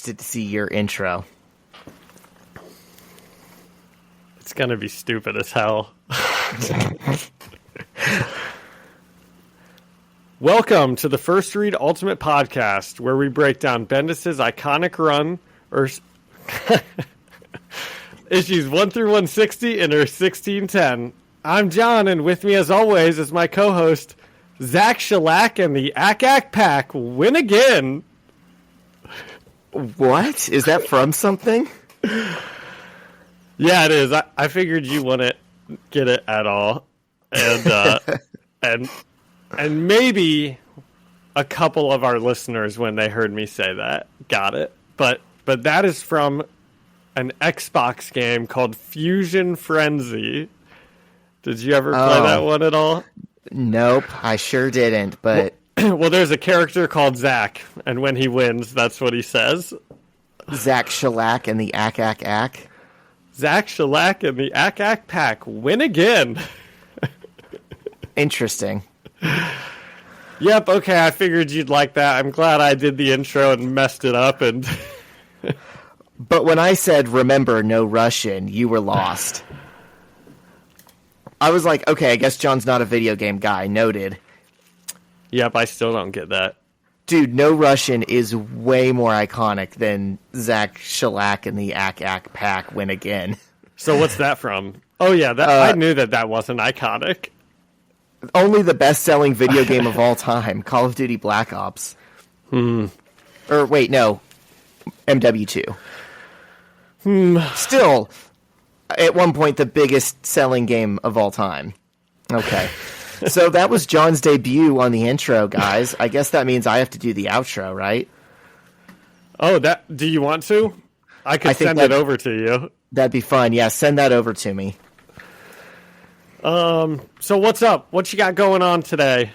interested to see your intro. It's going to be stupid as hell. Welcome to the First Read Ultimate Podcast, where we break down Bendis' iconic run, or issues 1 through 160 in her 1610. I'm John, and with me as always is my co-host, Zach Shellac, and the Ack Pack win again. What? Is that from something? Yeah, it is. I figured you wouldn't get it at all. And and maybe a couple of our listeners, when they heard me say that, got it. But that is from an Xbox game called Fusion Frenzy. Did you ever play that one at all? Nope, I sure didn't, but... Well, there's a character called Zach, and when he wins, that's what he says. Zach Shellac and the Ack. Zach Shellac and the Ack Pack win again. Interesting. Yep, okay, I figured you'd like that. I'm glad I did the intro and messed it up. And But when I said, remember, no Russian, you were lost. I was like, okay, I guess John's not a video game guy. Noted. Yep, I still don't get that. Dude, no Russian is way more iconic than Zach Shellac and the Ack Pack win again. So what's that from? Oh, yeah, I knew that wasn't iconic. Only the best-selling video game of all time, Call of Duty Black Ops. Or, wait, no, MW2. Still, at one point, the biggest-selling game of all time. Okay. So that was John's debut on the intro, guys. I guess that means I have to do the outro, right? Oh, do you want to? I could send it over to you. That'd be fun. Yeah, send that over to me. So what's up? What you got going on today?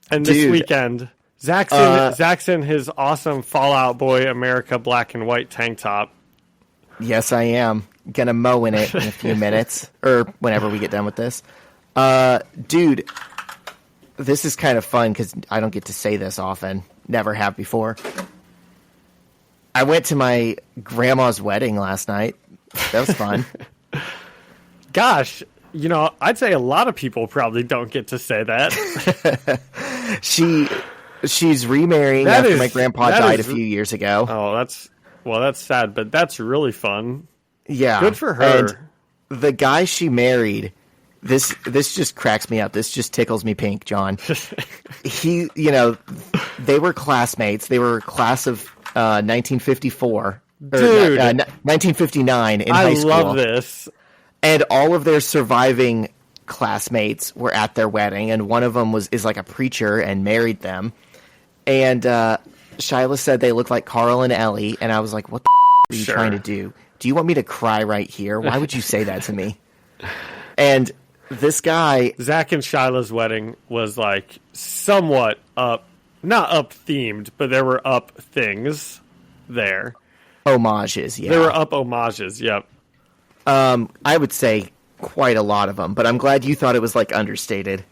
And this weekend? Zach's in his awesome Fallout Boy America black and white tank top. Yes, I am. Gonna mow in it in a few minutes. Or whenever we get done with this. Dude, this is kind of fun because I don't get to say this often. Never have before. I went to my grandma's wedding last night. That was fun. Gosh, I'd say a lot of people probably don't get to say that. She's remarrying after my grandpa died a few years ago. Oh, that's sad, but that's really fun. Yeah. Good for her. And the guy she married... This just cracks me up. This just tickles me pink, John. They were classmates. They were class of 1954. Dude. 1959 in high school. I love this. And all of their surviving classmates were at their wedding, and one of them is like a preacher and married them. And Shyla said they look like Carl and Ellie, and I was like, what the are you trying to do? Do you want me to cry right here? Why would you say that to me? And... this guy... Zach and Shyla's wedding was like somewhat not up themed, but there were up things there. Homages, yeah. There were up homages, yep. I would say quite a lot of them, but I'm glad you thought it was like understated.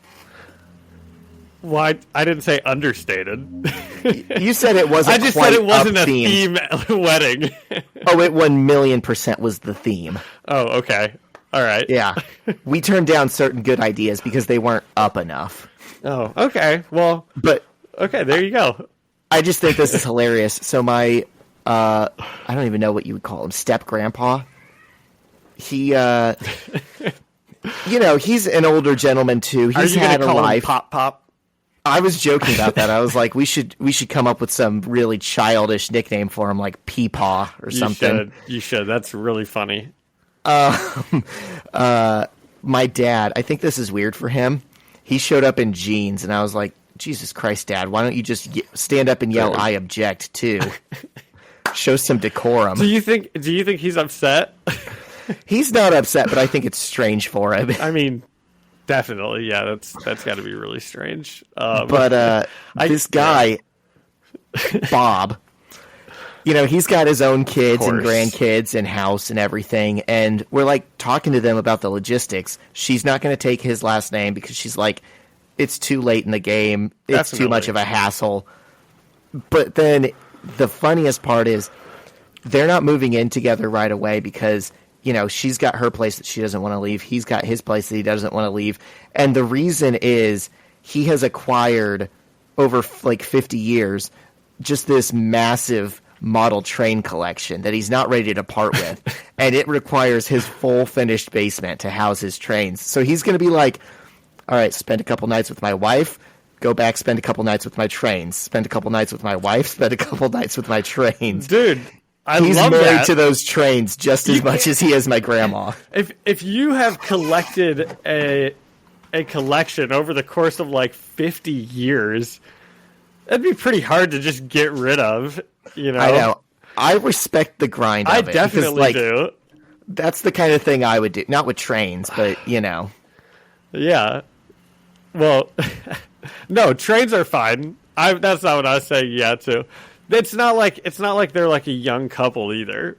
Well, I didn't say understated. You said it wasn't. I just said it wasn't a theme wedding. Oh, it 1,000,000% was the theme. Oh, okay. All right. Yeah. We turned down certain good ideas because they weren't up enough. Oh, okay. Well, okay, there you go. I just think this is hilarious. So my, I don't even know what you would call him, step-grandpa. He, he's an older gentleman too. He's had a life. Pop? I was joking about that. I was like, we should come up with some really childish nickname for him, like Peepaw or something. You should. That's really funny. My dad, I think this is weird for him. He showed up in jeans, and I was like, Jesus Christ, Dad, why don't you just stand up and yell, I object, too? Show some decorum. Do you think he's upset? He's not upset, but I think it's strange for him. I mean, definitely, yeah, that's got to be really strange. This guy, Bob... he's got his own kids and grandkids and house and everything, and we're, like, talking to them about the logistics. She's not going to take his last name because she's like, it's too late in the game. It's too much of a hassle. But then the funniest part is they're not moving in together right away because, you know, she's got her place that she doesn't want to leave. He's got his place that he doesn't want to leave. And the reason is he has acquired over like 50 years just this massive model train collection that he's not ready to part with. And it requires his full finished basement to house his trains. So he's going to be like, all right, spend a couple nights with my wife, go back, spend a couple nights with my trains, spend a couple nights with my wife, spend a couple nights with my trains. Dude, he's love married that. to those trains just as much as he is my grandma. If you have collected a collection over the course of like 50 years, that'd be pretty hard to just get rid of, you know? I know. I respect the grind of it. I definitely do. That's the kind of thing I would do. Not with trains, but, you know. Yeah. Well, no, trains are fine. That's not what I was saying yeah to. It's not like they're like a young couple either.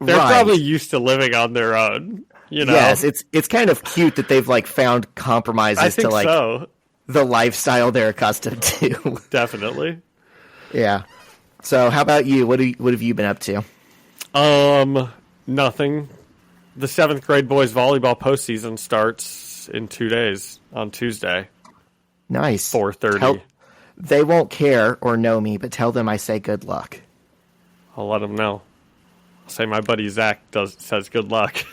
They're probably used to living on their own, you know? Yes, it's kind of cute that they've like found compromises to like the lifestyle they're accustomed to. Definitely. Yeah. So how about you? What have you been up to? Nothing. The 7th grade boys volleyball postseason starts in 2 days on Tuesday. Nice. 4:30. They won't care or know me, but tell them I say good luck. I'll let them know. I'll say my buddy Zach says good luck.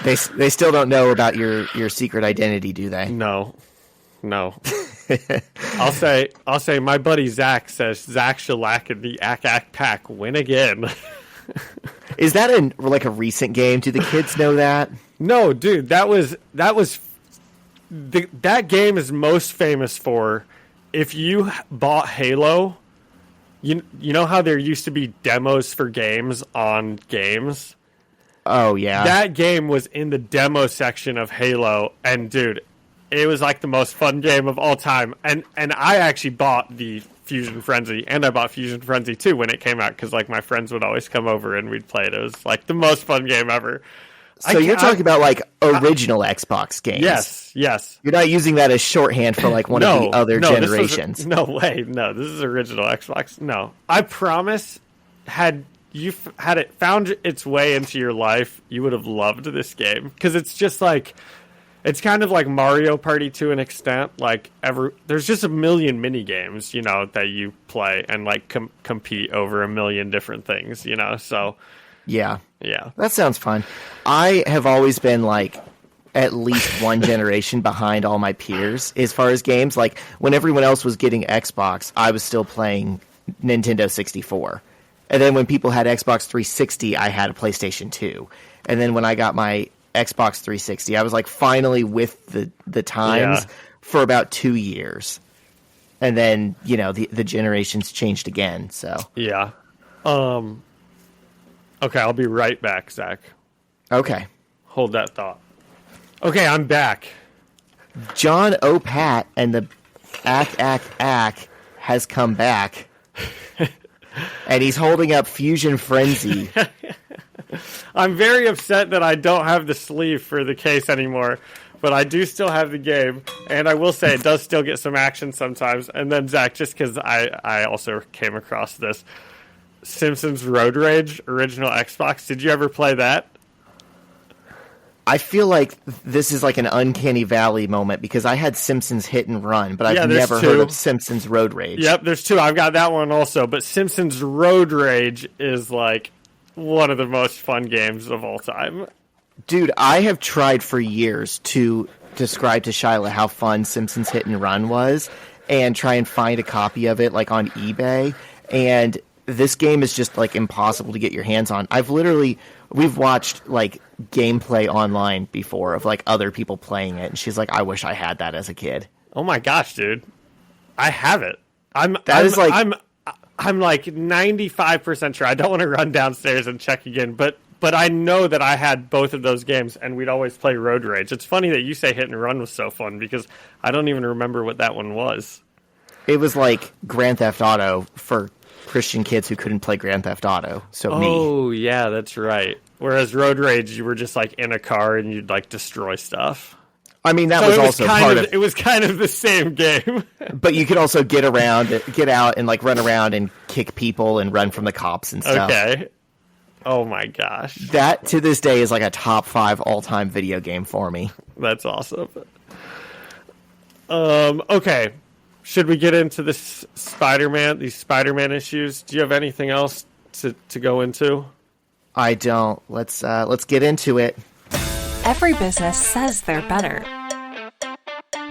They still don't know about your secret identity, do they? No. I'll say my buddy Zach says Zach Shellac and the Ack Ack Pack win again. Is that like a recent game? Do the kids know that? No, dude, that game is most famous for if you bought Halo. You know how there used to be demos for games on games? Oh, yeah. That game was in the demo section of Halo, and dude, it was like the most fun game of all time. And I actually bought the Fusion Frenzy, and I bought Fusion Frenzy 2 when it came out, because like my friends would always come over and we'd play it. It was like the most fun game ever. So you're talking about like original Xbox games? Yes. You're not using that as shorthand for like one of the other generations? No way. No, this is original Xbox. No. I promise, had it found its way into your life, you would have loved this game. Because it's just like, it's kind of like Mario Party to an extent. Like there's just a million mini games, you know, that you play and like compete over a million different things, you know, so... Yeah. Yeah. That sounds fun. I have always been like at least one generation behind all my peers as far as games. Like when everyone else was getting Xbox, I was still playing Nintendo 64. And then when people had Xbox 360, I had a PlayStation 2. And then when I got my Xbox 360, I was like finally with the times for about 2 years. And then, you know, the generations changed again. So yeah. Okay, I'll be right back, Zach. Okay. Hold that thought. Okay, I'm back. John O'Pat and the Ack has come back. And he's holding up Fusion Frenzy. I'm very upset that I don't have the sleeve for the case anymore, but I do still have the game, and I will say it does still get some action sometimes. And then, Zach, just because I also came across this, Simpsons Road Rage, original Xbox. Did you ever play that? I feel like this is like an Uncanny Valley moment because I had Simpsons Hit and Run, but I've never heard of Simpsons Road Rage. Yep, there's 2. I've got that one also, but Simpsons Road Rage is like one of the most fun games of all time. Dude, I have tried for years to describe to Shyla how fun Simpsons Hit and Run was and try and find a copy of it like on eBay, and this game is just like impossible to get your hands on. We've watched like gameplay online before of like other people playing it, and she's like, I wish I had that as a kid. Oh my gosh, dude. I have it. I'm like 95% sure. I don't want to run downstairs and check again, but I know that I had both of those games, and we'd always play Road Rage. It's funny that you say Hit and Run was so fun because I don't even remember what that one was. It was like Grand Theft Auto for Christian kids who couldn't play Grand Theft Auto. So me. Oh, yeah, that's right. Whereas Road Rage, you were just like in a car and you'd like destroy stuff. I mean, that So was it was also kind part of of. it was kind of the same game. But you could also get out, and like run around and kick people and run from the cops and stuff. Okay. Oh my gosh. That to this day is like a top 5 all-time video game for me. That's awesome. Okay. Should we get into these Spider-Man issues? Do you have anything else to go into? I don't. Let's get into it. Every business says they're better.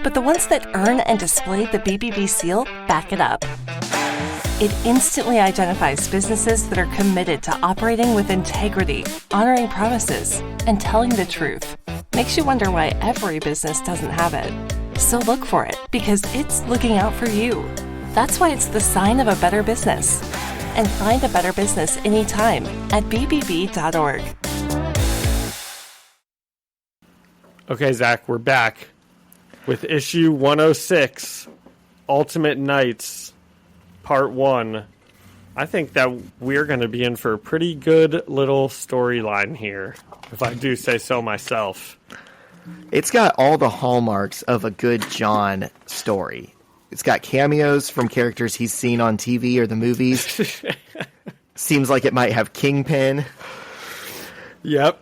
But the ones that earn and display the BBB seal back it up. It instantly identifies businesses that are committed to operating with integrity, honoring promises, and telling the truth. Makes you wonder why every business doesn't have it. So look for it, because it's looking out for you. That's why it's the sign of a better business. And find a better business anytime at bbb.org. Okay, Zach, we're back with issue 106, Ultimate Knights, Part 1. I think that we're going to be in for a pretty good little storyline here, if I do say so myself. It's got all the hallmarks of a good John story. It's got cameos from characters he's seen on TV or the movies. Seems like it might have Kingpin. Yep.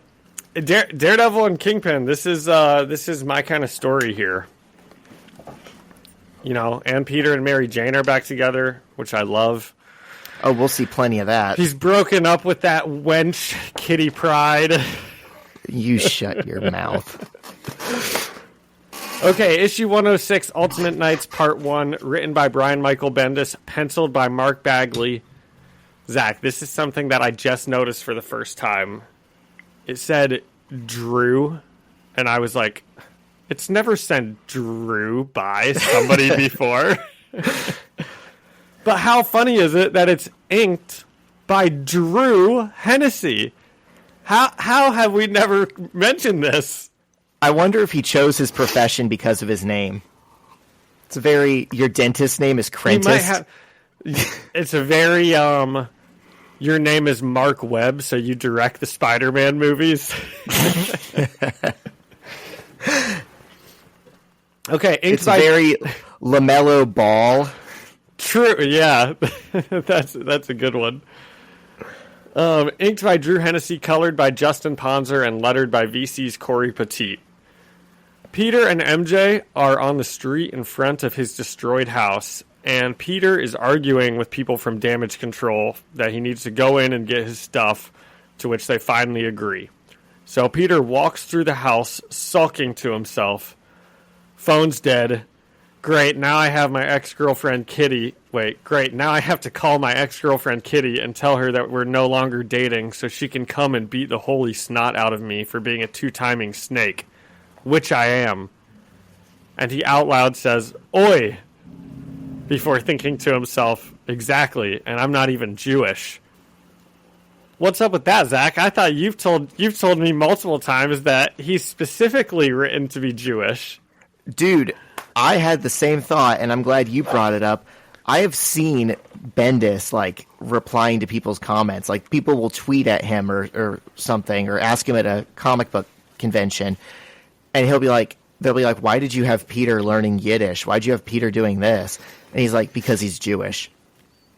Daredevil and Kingpin. This is my kind of story here. You know, and Peter and Mary Jane are back together, which I love. Oh, we'll see plenty of that. He's broken up with that wench, Kitty Pryde. You shut your mouth. Okay, issue 106, Ultimate Knights, Part 1, written by Brian Michael Bendis, penciled by Mark Bagley. Zach, this is something that I just noticed for the first time. It said Drew, and I was like, it's never said Drew by somebody before. But how funny is it that it's inked by Drew Hennessy? How have we never mentioned this? I wonder if he chose his profession because of his name. Your dentist name is Crentis. It's a very, your name is Mark Webb, so you direct the Spider-Man movies. Okay, it's very LaMelo Ball. True, yeah. That's a good one. Inked by Drew Hennessy, colored by Justin Ponzer, and lettered by VC's Corey Petit. Peter and MJ are on the street in front of his destroyed house, and Peter is arguing with people from Damage Control that he needs to go in and get his stuff, to which they finally agree. So Peter walks through the house, sulking to himself. Phone's dead. Great, now I have my ex-girlfriend Kitty. Wait, great, now I have to call my ex-girlfriend Kitty and tell her that we're no longer dating so she can come and beat the holy snot out of me for being a two-timing snake. Which I am. And he out loud says, "Oi!" before thinking to himself, exactly, and I'm not even Jewish. What's up with that, Zach? I thought you've told me multiple times that he's specifically written to be Jewish. Dude, I had the same thought, and I'm glad you brought it up. I have seen Bendis, like, replying to people's comments. Like, people will tweet at him or something, or ask him at a comic book convention, and they'll be like, why did you have Peter learning Yiddish? Why'd you have Peter doing this? And he's like, because he's Jewish.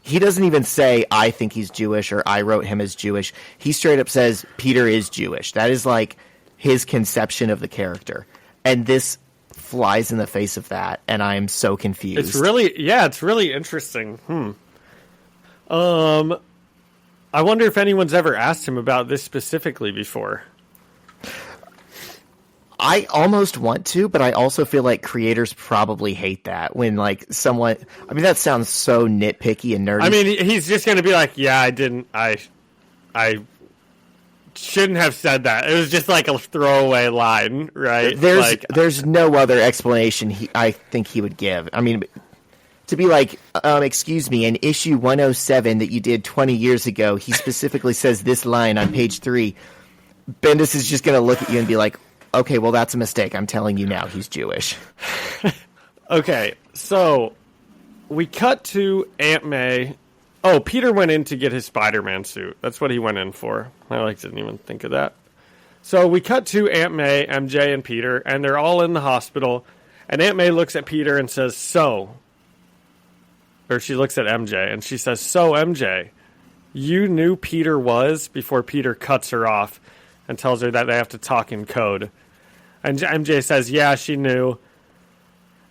He doesn't even say, I think he's Jewish, or I wrote him as Jewish. He straight up says, Peter is Jewish. That is, like, his conception of the character. And this flies in the face of that, and I am so confused. It's really interesting. I wonder if anyone's ever asked him about this specifically before. I almost want to, but I also feel like creators probably hate that when, like, someone... I mean, that sounds so nitpicky and nerdy. I mean, he's just going to be like, yeah, I shouldn't have said that. It was just like a throwaway line, right? There's no other explanation I think he would give. I mean, to be like, excuse me, in issue 107 that you did 20 years ago, he specifically says this line on page 3. Bendis is just going to look at you and be like, okay, well, that's a mistake. I'm telling you now, he's Jewish. Okay, so we cut to Aunt May. Oh, Peter went in to get his Spider-Man suit. That's what he went in for. I didn't even think of that. So we cut to Aunt May, MJ, and Peter, and they're all in the hospital. And Aunt May looks at Peter and says, or she looks at MJ, and she says, "So, MJ, you knew Peter was," before Peter cuts her off and tells her that they have to talk in code. And MJ says, "Yeah, she knew."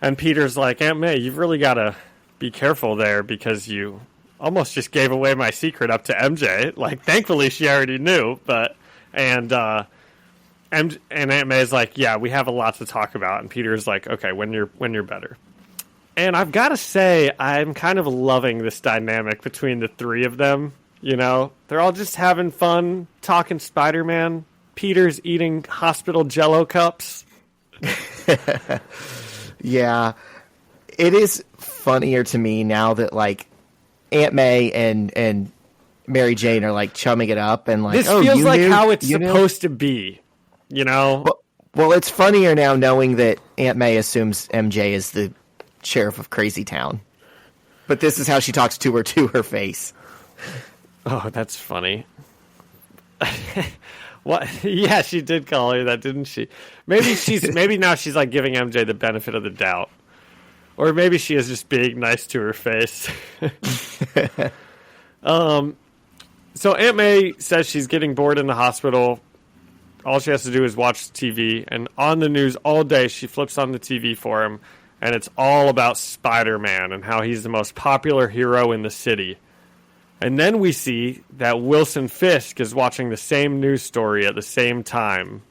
And Peter's like, "Aunt May, you've really got to be careful there because you almost just gave away my secret up to MJ. Like, thankfully she already knew, but..." And Aunt May's like, "Yeah, we have a lot to talk about." And Peter's like, "Okay, when you're better." And I've got to say, I'm kind of loving this dynamic between the three of them. You know, they're all just having fun, talking Spider-Man. Peter's eating hospital Jell-O cups. Yeah, it is funnier to me now that, like, Aunt May and Mary Jane are, like, chumming it up. And like, this oh, feels you like knew? how it's You knew? supposed to be, you know? Well, it's funnier now knowing that Aunt May assumes MJ is the sheriff of Crazy Town. But this is how she talks to her face. Oh, that's funny. What? Yeah, she did call her that, didn't she? Maybe now she's like giving MJ the benefit of the doubt. Or maybe she is just being nice to her face. So Aunt May says she's getting bored in the hospital. All she has to do is watch TV. And on the news all day, she flips on the TV for him. And it's all about Spider-Man and how he's the most popular hero in the city. And then we see that Wilson Fisk is watching the same news story at the same time.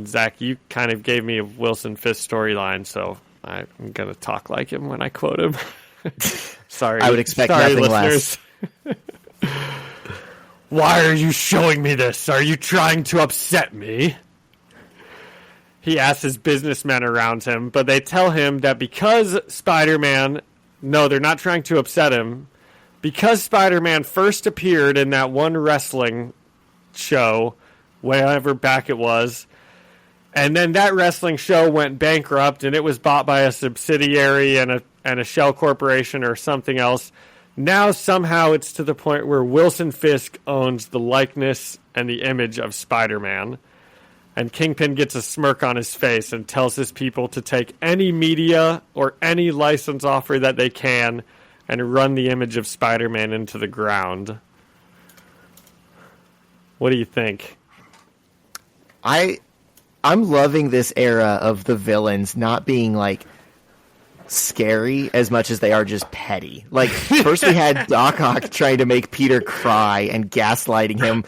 Zach, you kind of gave me a Wilson Fisk storyline, so I'm going to talk like him when I quote him. Sorry. I would expect nothing listeners. less. "Why are you showing me this? Are you trying to upset me?" He asks his businessmen around him, but they tell him that because Spider-Man... No, they're not trying to upset him. Because Spider-Man first appeared in that one wrestling show, wherever back it was, and then that wrestling show went bankrupt, and it was bought by a subsidiary and a shell corporation or something else. Now somehow it's to the point where Wilson Fisk owns the likeness and the image of Spider-Man. And Kingpin gets a smirk on his face and tells his people to take any media or any license offer that they can and run the image of Spider-Man into the ground. What do you think? I'm loving this era of the villains not being, like, scary as much as they are just petty. Like, first we had Doc Ock trying to make Peter cry and gaslighting him,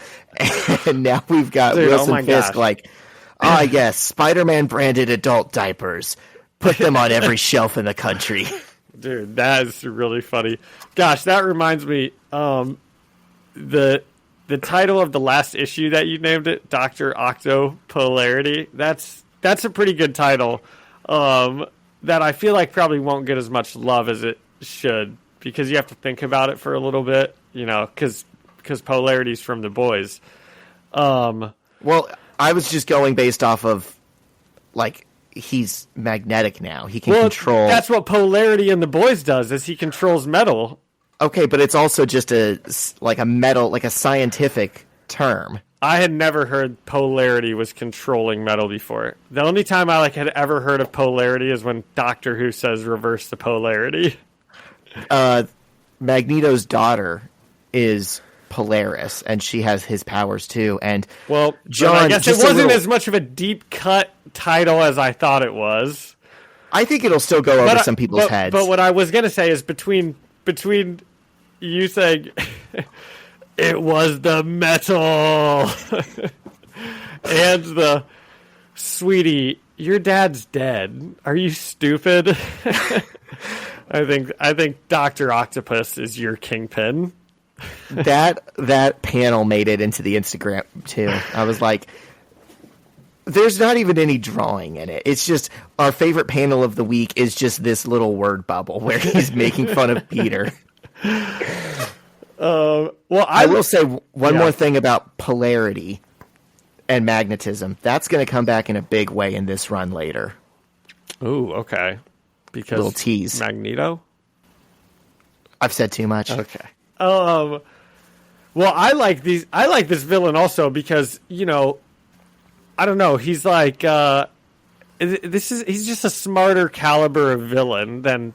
and now we've got Wilson Fisk like, "Oh, yes, Spider-Man branded adult diapers. Put them on every shelf in the country." Dude, that is really funny. Gosh, that reminds me, the title of the last issue that you named it, Dr. Octo Polarity, that's a pretty good title. That I feel like probably won't get as much love as it should, because you have to think about it for a little bit, you know, because Polarity's from the boys. Well, I was just going based off of, like, he's magnetic now. He can control... That's what Polarity in the boys does, is he controls metal. Okay, but it's also just a metal, like a scientific term. I had never heard Polarity was controlling metal before. The only time I had ever heard of Polarity is when Doctor Who says reverse the polarity. Magneto's daughter is Polaris, and she has his powers too. And well, John, I guess it wasn't as much of a deep cut title as I thought it was. I think it'll still go over some people's heads. But what I was going to say is between you saying it was the metal and the sweetie, your dad's dead. Are you stupid? I think Dr. Octopus is your Kingpin. That panel made it into the Instagram too. I was like, there's not even any drawing in it. It's just our favorite panel of the week is just this little word bubble where he's making fun of Peter. Well, I will say one more thing about polarity and magnetism. That's going to come back in a big way in this run later. Ooh, okay. Because little tease. Magneto? I've said too much. Okay. Well, I like this villain also because, you know, I don't know. He's like he's just a smarter caliber of villain than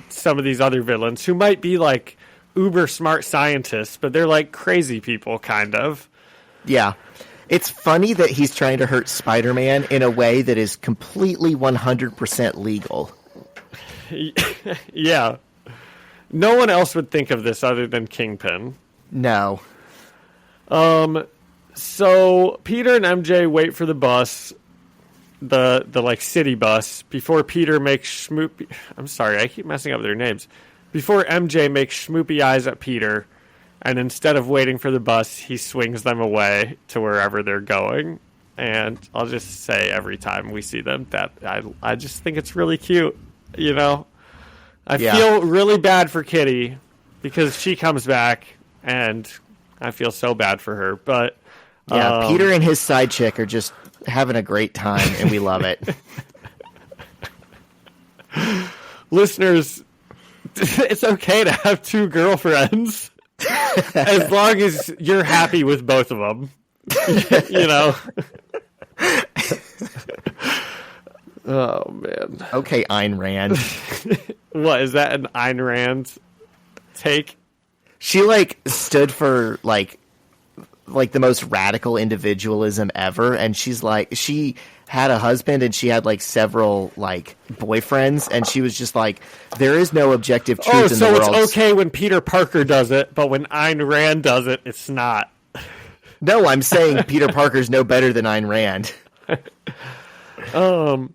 some of these other villains who might be like uber smart scientists, but they're like crazy people, kind of. Yeah. It's funny that he's trying to hurt Spider-Man in a way that is completely 100% legal. Yeah. No one else would think of this other than Kingpin. No. So Peter and MJ wait for the bus, the like city bus, before Peter makes schmoopy... I'm sorry, I keep messing up their names. Before MJ makes schmoopy eyes at Peter, and instead of waiting for the bus, he swings them away to wherever they're going. And I'll just say every time we see them that I just think it's really cute, you know? I feel really bad for Kitty because she comes back, and I feel so bad for her. But yeah, Peter and his side chick are just having a great time, and we love it. Listeners, it's okay to have two girlfriends as long as you're happy with both of them. You know? Oh, man. Okay, Ayn Rand. What, is that an Ayn Rand take? She, like, stood for, like the most radical individualism ever, and she's like, she had a husband and she had like several like boyfriends, and she was just like, there is no objective truth in the world. So it's okay when Peter Parker does it, but when Ayn Rand does it, it's not. No, I'm saying Peter Parker's no better than Ayn Rand.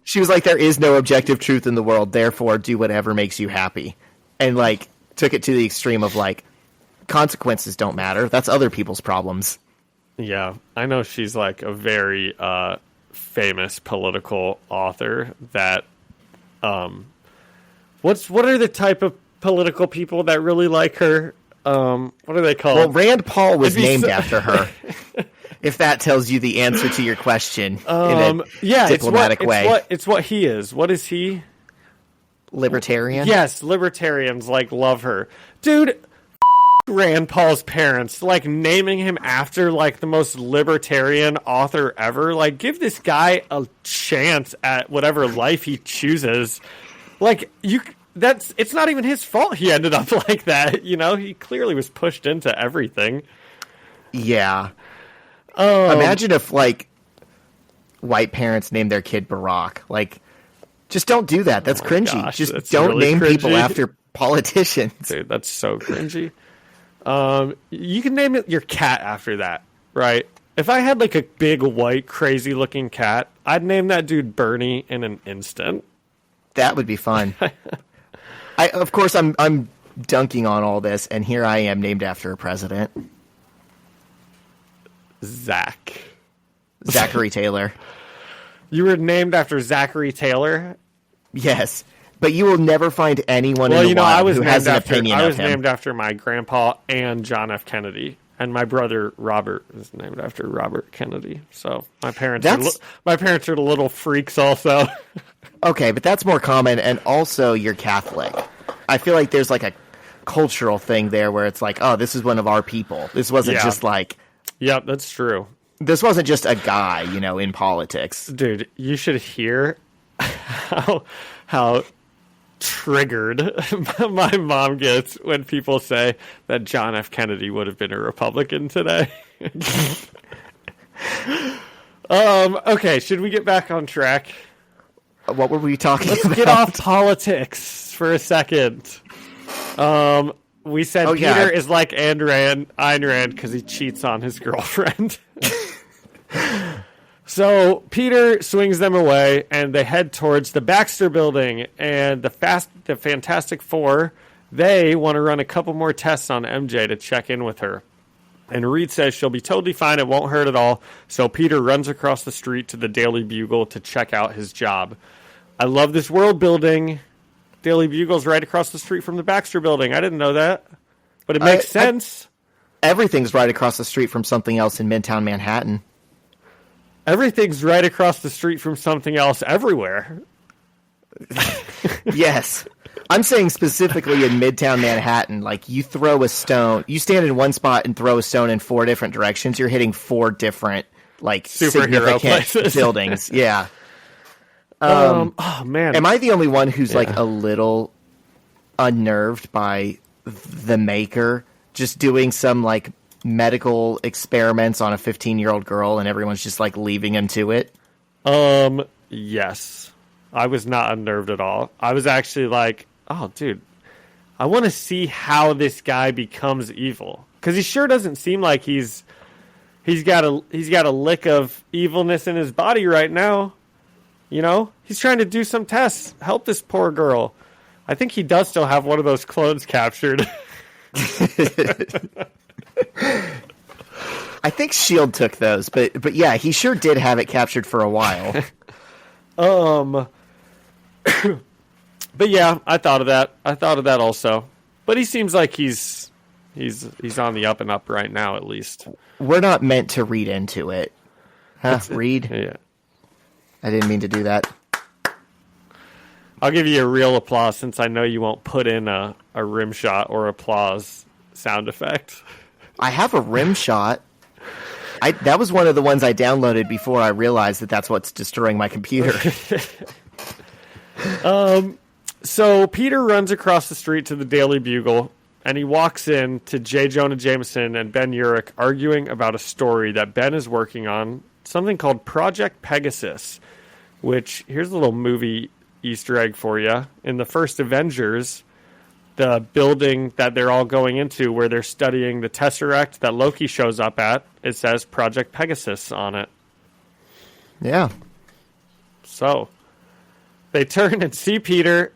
She was like, there is no objective truth in the world, therefore do whatever makes you happy, and like took it to the extreme of like, consequences don't matter, that's other people's problems. Yeah, I know she's like a very famous political author that what are the type of political people that really like her? What are they called? Well, Rand Paul was named after her. If that tells you the answer to your question in a diplomatic way. It's what he is. What is he? Libertarian? Yes, libertarians like love her. Dude, Rand Paul's parents, like naming him after like the most libertarian author ever. Like, give this guy a chance at whatever life he chooses. Like, it's not even his fault he ended up like that. You know, he clearly was pushed into everything. Yeah. Imagine if like white parents named their kid Barack. Like, just don't do that. That's cringy. Gosh, just that's don't really name cringy. people after politicians. Dude, that's so cringy. You can name your cat after that, right? If I had like a big white crazy looking cat, I'd name that dude Bernie in an instant. That would be fun. Of course, I'm dunking on all this, and here I am named after a president. Zachary Taylor. You were named after Zachary Taylor? Yes. But you will never find anyone in the wild who has an opinion of him. I was named after my grandpa and John F. Kennedy, and my brother Robert is named after Robert Kennedy. So my parents are little freaks also. Okay, but that's more common, and also you're Catholic. I feel like there's like a cultural thing there where it's like, oh, this is one of our people. This wasn't just like... Yep, that's true. This wasn't just a guy, you know, in politics. Dude, you should hear how triggered my mom gets when people say that John F. Kennedy would have been a Republican today. Okay, should we get back on track? What were we talking about? Let's get off politics for a second. We said Peter is like Ayn Rand because he cheats on his girlfriend. So Peter swings them away, and they head towards the Baxter Building. And the Fantastic Four, they want to run a couple more tests on MJ to check in with her. And Reed says she'll be totally fine, it won't hurt at all. So Peter runs across the street to the Daily Bugle to check out his job. I love this world building. Daily Bugle's right across the street from the Baxter Building. I didn't know that, but it makes sense. Everything's right across the street from something else in Midtown Manhattan. Everything's right across the street from something else everywhere. Yes. I'm saying specifically in Midtown Manhattan, like you throw a stone, you stand in one spot and throw a stone in 4 different directions, you're hitting 4 different like Superhero significant places. buildings. Yeah. Oh man, Am I the only one who's like a little unnerved by the Maker just doing some like medical experiments on a 15-year-old girl and everyone's just like leaving him to it? Yes. I was not unnerved at all. I was actually like, oh dude, I want to see how this guy becomes evil, because he sure doesn't seem like he's got a lick of evilness in his body right now. You know, he's trying to do some tests, help this poor girl. I think he does still have one of those clones captured. I think S.H.I.E.L.D. took those, but yeah, he sure did have it captured for a while. But yeah, I thought of that. I thought of that also. But he seems like he's on the up and up right now, at least. We're not meant to read into it. Huh? Read? Yeah. I didn't mean to do that. I'll give you a real applause, since I know you won't put in a rim shot or applause sound effect. I have a rim shot. That was one of the ones I downloaded before I realized that that's what's destroying my computer. So Peter runs across the street to the Daily Bugle, and he walks in to J. Jonah Jameson and Ben Urich arguing about a story that Ben is working on, something called Project Pegasus, which, here's a little movie Easter egg for you. In the first Avengers, the building that they're all going into where they're studying the Tesseract that Loki shows up at, it says Project Pegasus on it. Yeah. So they turn and see Peter.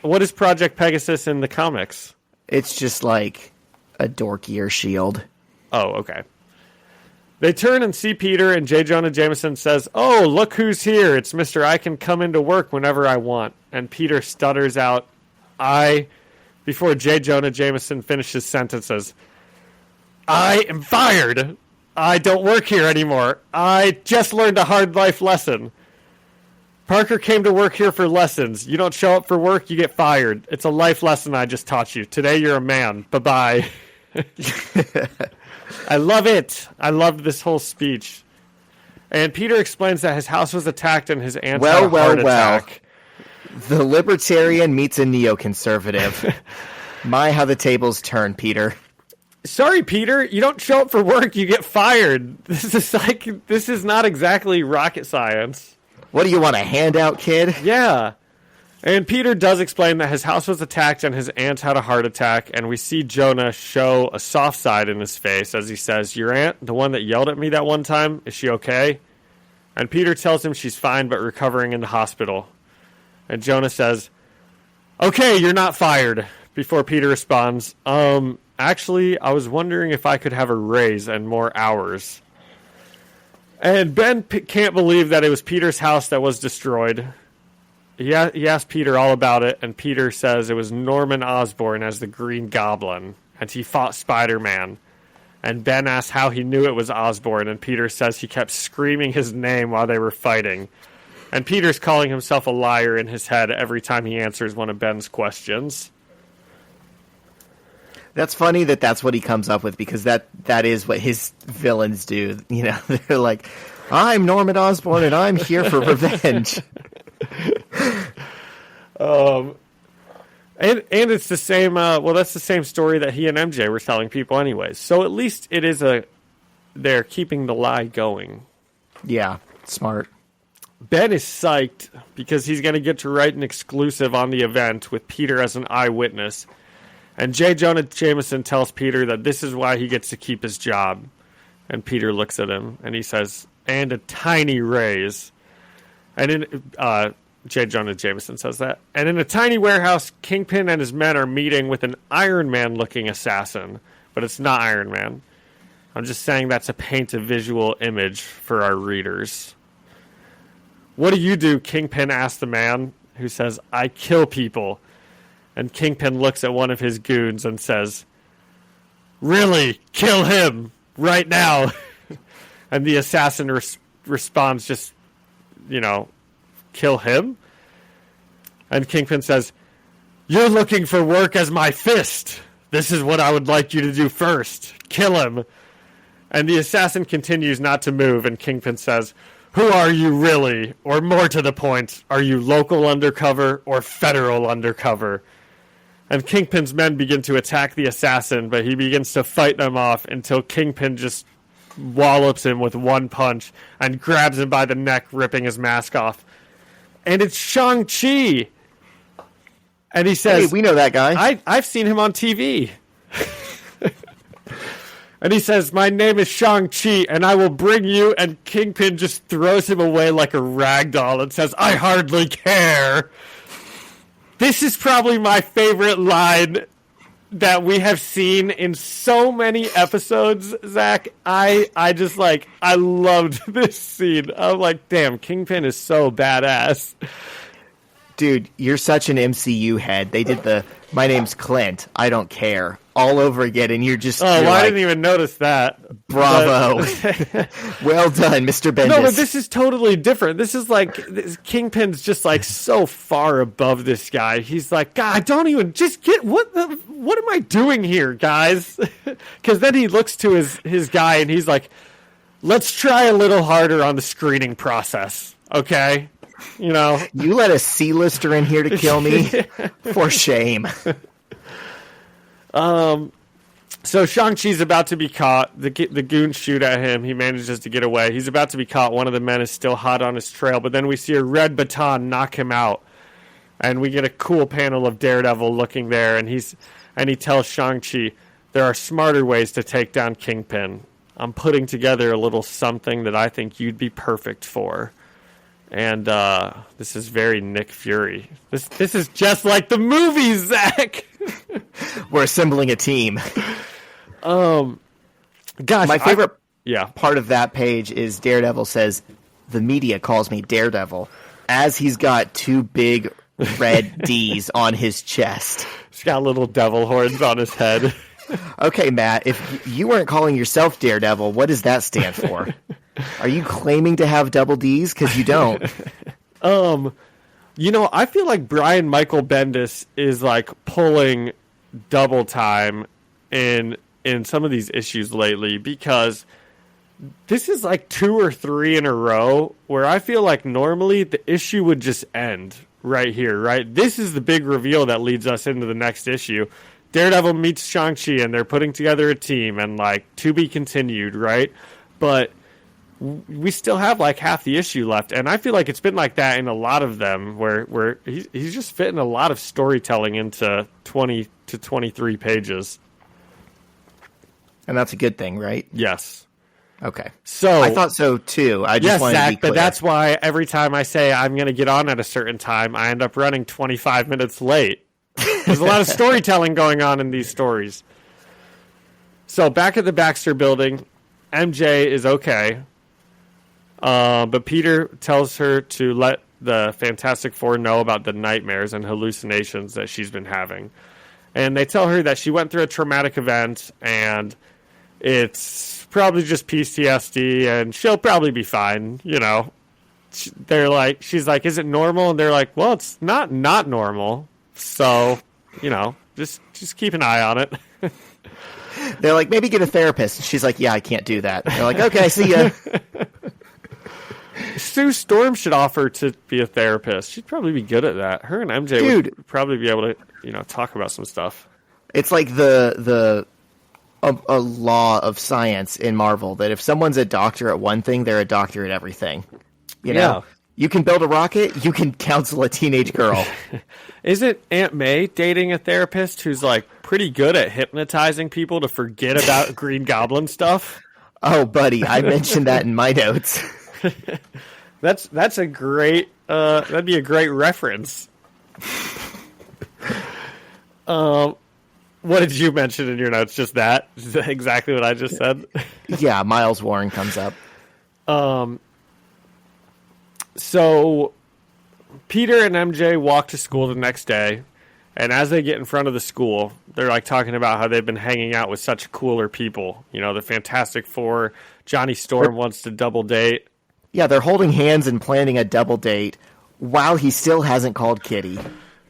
What is Project Pegasus in the comics? It's just like a dorkier shield. Oh, okay. They turn and see Peter, and J. Jonah Jameson says, "Oh, look who's here. It's Mr. I can come into work whenever I want." And Peter stutters out, before J. Jonah Jameson finishes sentences, "I am fired. I don't work here anymore. I just learned a hard life lesson. Parker came to work here for lessons. You don't show up for work, you get fired. It's a life lesson I just taught you. Today you're a man. Bye-bye." I love it. I love this whole speech. And Peter explains that his house was attacked and his aunt had a heart attack. The libertarian meets a neoconservative. My, how the tables turn, Peter. Sorry, Peter. You don't show up for work, you get fired. This is not exactly rocket science. What do you want, a handout, kid? Yeah. And Peter does explain that his house was attacked and his aunt had a heart attack, and we see Jonah show a soft side in his face as he says, "Your aunt, the one that yelled at me that one time, is she okay?" And Peter tells him she's fine but recovering in the hospital. And Jonah says, "Okay, you're not fired," before Peter responds, "Actually, I was wondering if I could have a raise and more hours." And Ben can't believe that it was Peter's house that was destroyed. He asked Peter all about it, and Peter says it was Norman Osborn as the Green Goblin, and he fought Spider-Man. And Ben asks how he knew it was Osborn, and Peter says he kept screaming his name while they were fighting. And Peter's calling himself a liar in his head every time he answers one of Ben's questions. That's funny that that's what he comes up with, because that is what his villains do. You know, they're like, "I'm Norman Osborn and I'm here for revenge." And it's the same, that's the same story that he and MJ were telling people anyways. So at least it is they're keeping the lie going. Yeah, smart. Ben is psyched because he's going to get to write an exclusive on the event with Peter as an eyewitness. And J. Jonah Jameson tells Peter that this is why he gets to keep his job. And Peter looks at him and he says, "And a tiny raise." And J. Jonah Jameson says that. And in a tiny warehouse, Kingpin and his men are meeting with an Iron Man-looking assassin. But it's not Iron Man. I'm just saying that to paint a visual image for our readers. "What do you do?" Kingpin asks the man, who says, "I kill people." And Kingpin looks at one of his goons and says, "Really? Kill him right now." And the assassin responds, just, "Kill him?" And Kingpin says, "You're looking for work as my fist. This is what I would like you to do first. Kill him." And the assassin continues not to move, and Kingpin says, "Who are you really? Or more to the point, are you local undercover or federal undercover?" And Kingpin's men begin to attack the assassin, but he begins to fight them off until Kingpin just wallops him with one punch and grabs him by the neck, ripping his mask off. And it's Shang-Chi! And he says, "Hey, we know that guy. I've seen him on TV." And he says, "My name is Shang-Chi, and I will bring you," and Kingpin just throws him away like a rag doll and says, "I hardly care." This is probably my favorite line that we have seen in so many episodes, Zach. I loved this scene. I'm like, damn, Kingpin is so badass. Dude, you're such an MCU head. They did the "My name's Clint, I don't care" all over again, and you're just... I didn't even notice that. Bravo. Well done, Mr. Bendis. No, but this is totally different. This is like, Kingpin's just like so far above this guy. He's like, God, don't even, just get, what am I doing here, guys? Because then he looks to his guy and he's like, let's try a little harder on the screening process, okay? You know? You let a C-lister in here to kill me? For shame. So Shang-Chi's about to be caught. The goons shoot at him. He manages to get away. He's about to be caught. One of the men is still hot on his trail, but then we see a red baton knock him out. And we get a cool panel of Daredevil looking there, and he tells Shang-Chi, "There are smarter ways to take down Kingpin. I'm putting together a little something that I think you'd be perfect for." And this is very Nick Fury. This is just like the movies, Zach. We're assembling a team. Gosh, my favorite yeah. part of that page is Daredevil says, "The media calls me Daredevil," as he's got two big red D's on his chest. He's got little devil horns on his head. Okay, Matt, if you weren't calling yourself Daredevil, what does that stand for? Are you claiming to have double D's? Because you don't. You know, I feel like Brian Michael Bendis is like pulling double time in some of these issues lately, because this is like 2 or 3 in a row where I feel like normally the issue would just end right here, right? This is the big reveal that leads us into the next issue. Daredevil meets Shang-Chi and they're putting together a team and like to be continued, right? But we still have like half the issue left, and I feel like it's been like that in a lot of them where he's just fitting a lot of storytelling into 20 to 23 pages. And that's a good thing, right? Yes. Okay. So I thought so too. I just wanted Zach, to be clear. but that's why every time I say I'm going to get on at a certain time, I end up running 25 minutes late. There's a lot of storytelling going on in these stories. So back at the Baxter building, MJ is okay. But Peter tells her to let the Fantastic Four know about the nightmares and hallucinations that she's been having. And they tell her that she went through a traumatic event and it's probably just PTSD and she'll probably be fine, you know. She's like, "Is it normal?" And they're like, "Well, it's not normal. So, you know, just keep an eye on it." They're like, "Maybe get a therapist." And she's like, "Yeah, I can't do that." They're like, "Okay, see ya." Sue Storm should offer to be a therapist. She'd probably be good at that. Her and MJ would probably be able to, you know, talk about some stuff. It's like a law of science in Marvel that if someone's a doctor at one thing, they're a doctor at everything. You know, you can build a rocket, you can counsel a teenage girl. Isn't Aunt May dating a therapist who's like pretty good at hypnotizing people to forget about Green Goblin stuff? Oh, buddy, I mentioned that in my notes. That's a great that'd be a great reference. What did you mention in your notes? Just that? Is that exactly what I just said? Yeah, Miles Warren comes up. So Peter and MJ walk to school the next day, and as they get in front of the school, they're like talking about how they've been hanging out with such cooler people. You know, the Fantastic Four. Johnny Storm wants to double date. Yeah, they're holding hands and planning a double date while he still hasn't called Kitty.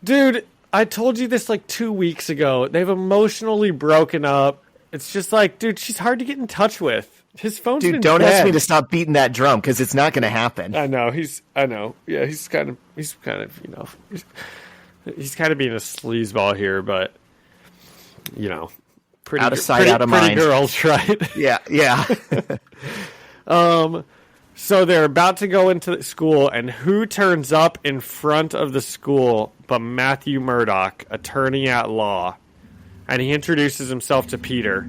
Dude, I told you this like 2 weeks ago. They've emotionally broken up. it's just like, dude, she's hard to get in touch with. His phone's Dude, been don't dead. ask me to stop beating that drum because it's not going to happen. I know. Yeah, he's kind of, he's kind of being a sleazeball here, but, Out of sight, out of pretty mind. girls, right? Yeah. So they're about to go into school, and who turns up in front of the school but Matthew Murdoch, attorney at law? And he introduces himself to Peter.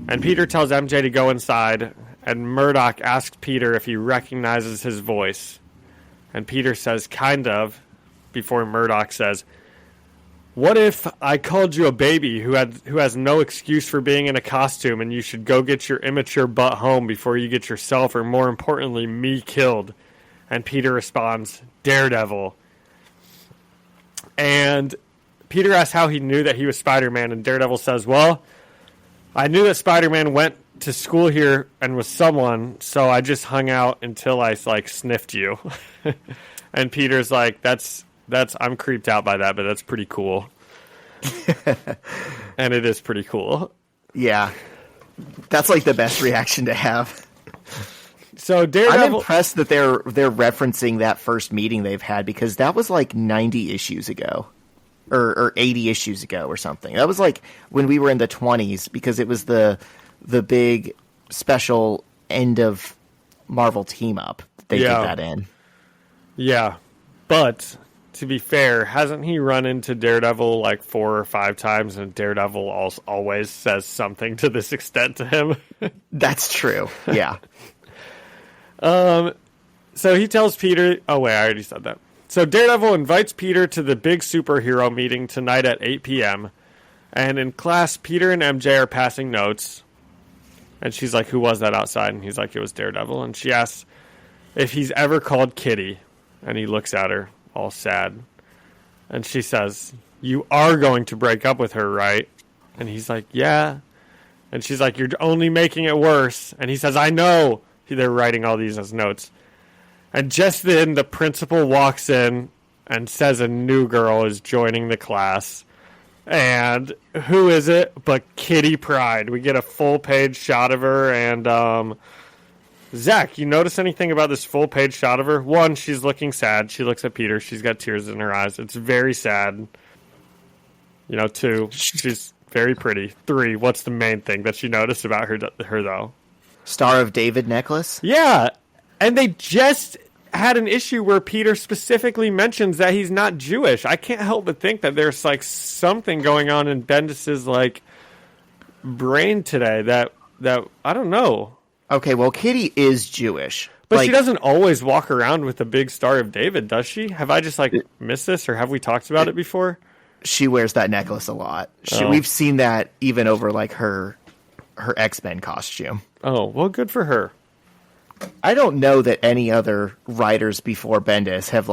And Peter tells MJ to go inside, and Murdoch asks Peter if he recognizes his voice. And Peter says, kind of, before Murdoch says, what if I called you a baby who has no excuse for being in a costume, and you should go get your immature butt home before you get yourself, or more importantly, me killed? And Peter responds, Daredevil. And Peter asks how he knew that he was Spider-Man, and Daredevil says, well, I knew that Spider-Man went to school here and was someone, so I just hung out until I, sniffed you. And Peter's like, I'm creeped out by that, but that's pretty cool. And it is pretty cool. Yeah. That's the best reaction to have. So Daredevil, I'm impressed that they're referencing that first meeting they've had, because that was 90 issues ago. Or 80 issues ago or something. That was when we were in the 20s, because it was the big special end of Marvel team up. They did that in. Yeah. But to be fair, hasn't he run into Daredevil 4 or 5 times, and Daredevil always says something to this extent to him? That's true. Yeah. So he tells Peter, oh wait, I already said that. So Daredevil invites Peter to the big superhero meeting tonight at 8 p.m. And in class, Peter and MJ are passing notes. And she's like, who was that outside? And he's like, it was Daredevil. And she asks if he's ever called Kitty. And he looks at her, all sad. And she says, you are going to break up with her, right? And he's like, yeah. And she's like, you're only making it worse. And he says, I know. They're writing all these as notes. And just then, the principal walks in and says a new girl is joining the class. And who is it but Kitty Pryde? We get a full-page shot of her. And, Zach, you notice anything about this full-page shot of her? 1, she's looking sad. She looks at Peter. She's got tears in her eyes. It's very sad. 2, she's very pretty. 3, what's the main thing that you notice about her though? Star of David necklace? Yeah. And they just had an issue where Peter specifically mentions that he's not Jewish. I can't help but think that there's something going on in Bendis's brain today that I don't know. Okay, well, Kitty is Jewish. But she doesn't always walk around with the big Star of David, does she? Have I just missed this, or have we talked about it before? She wears that necklace a lot. We've seen that even over her X-Men costume. Oh, well, good for her. I don't know that any other writers before Bendis have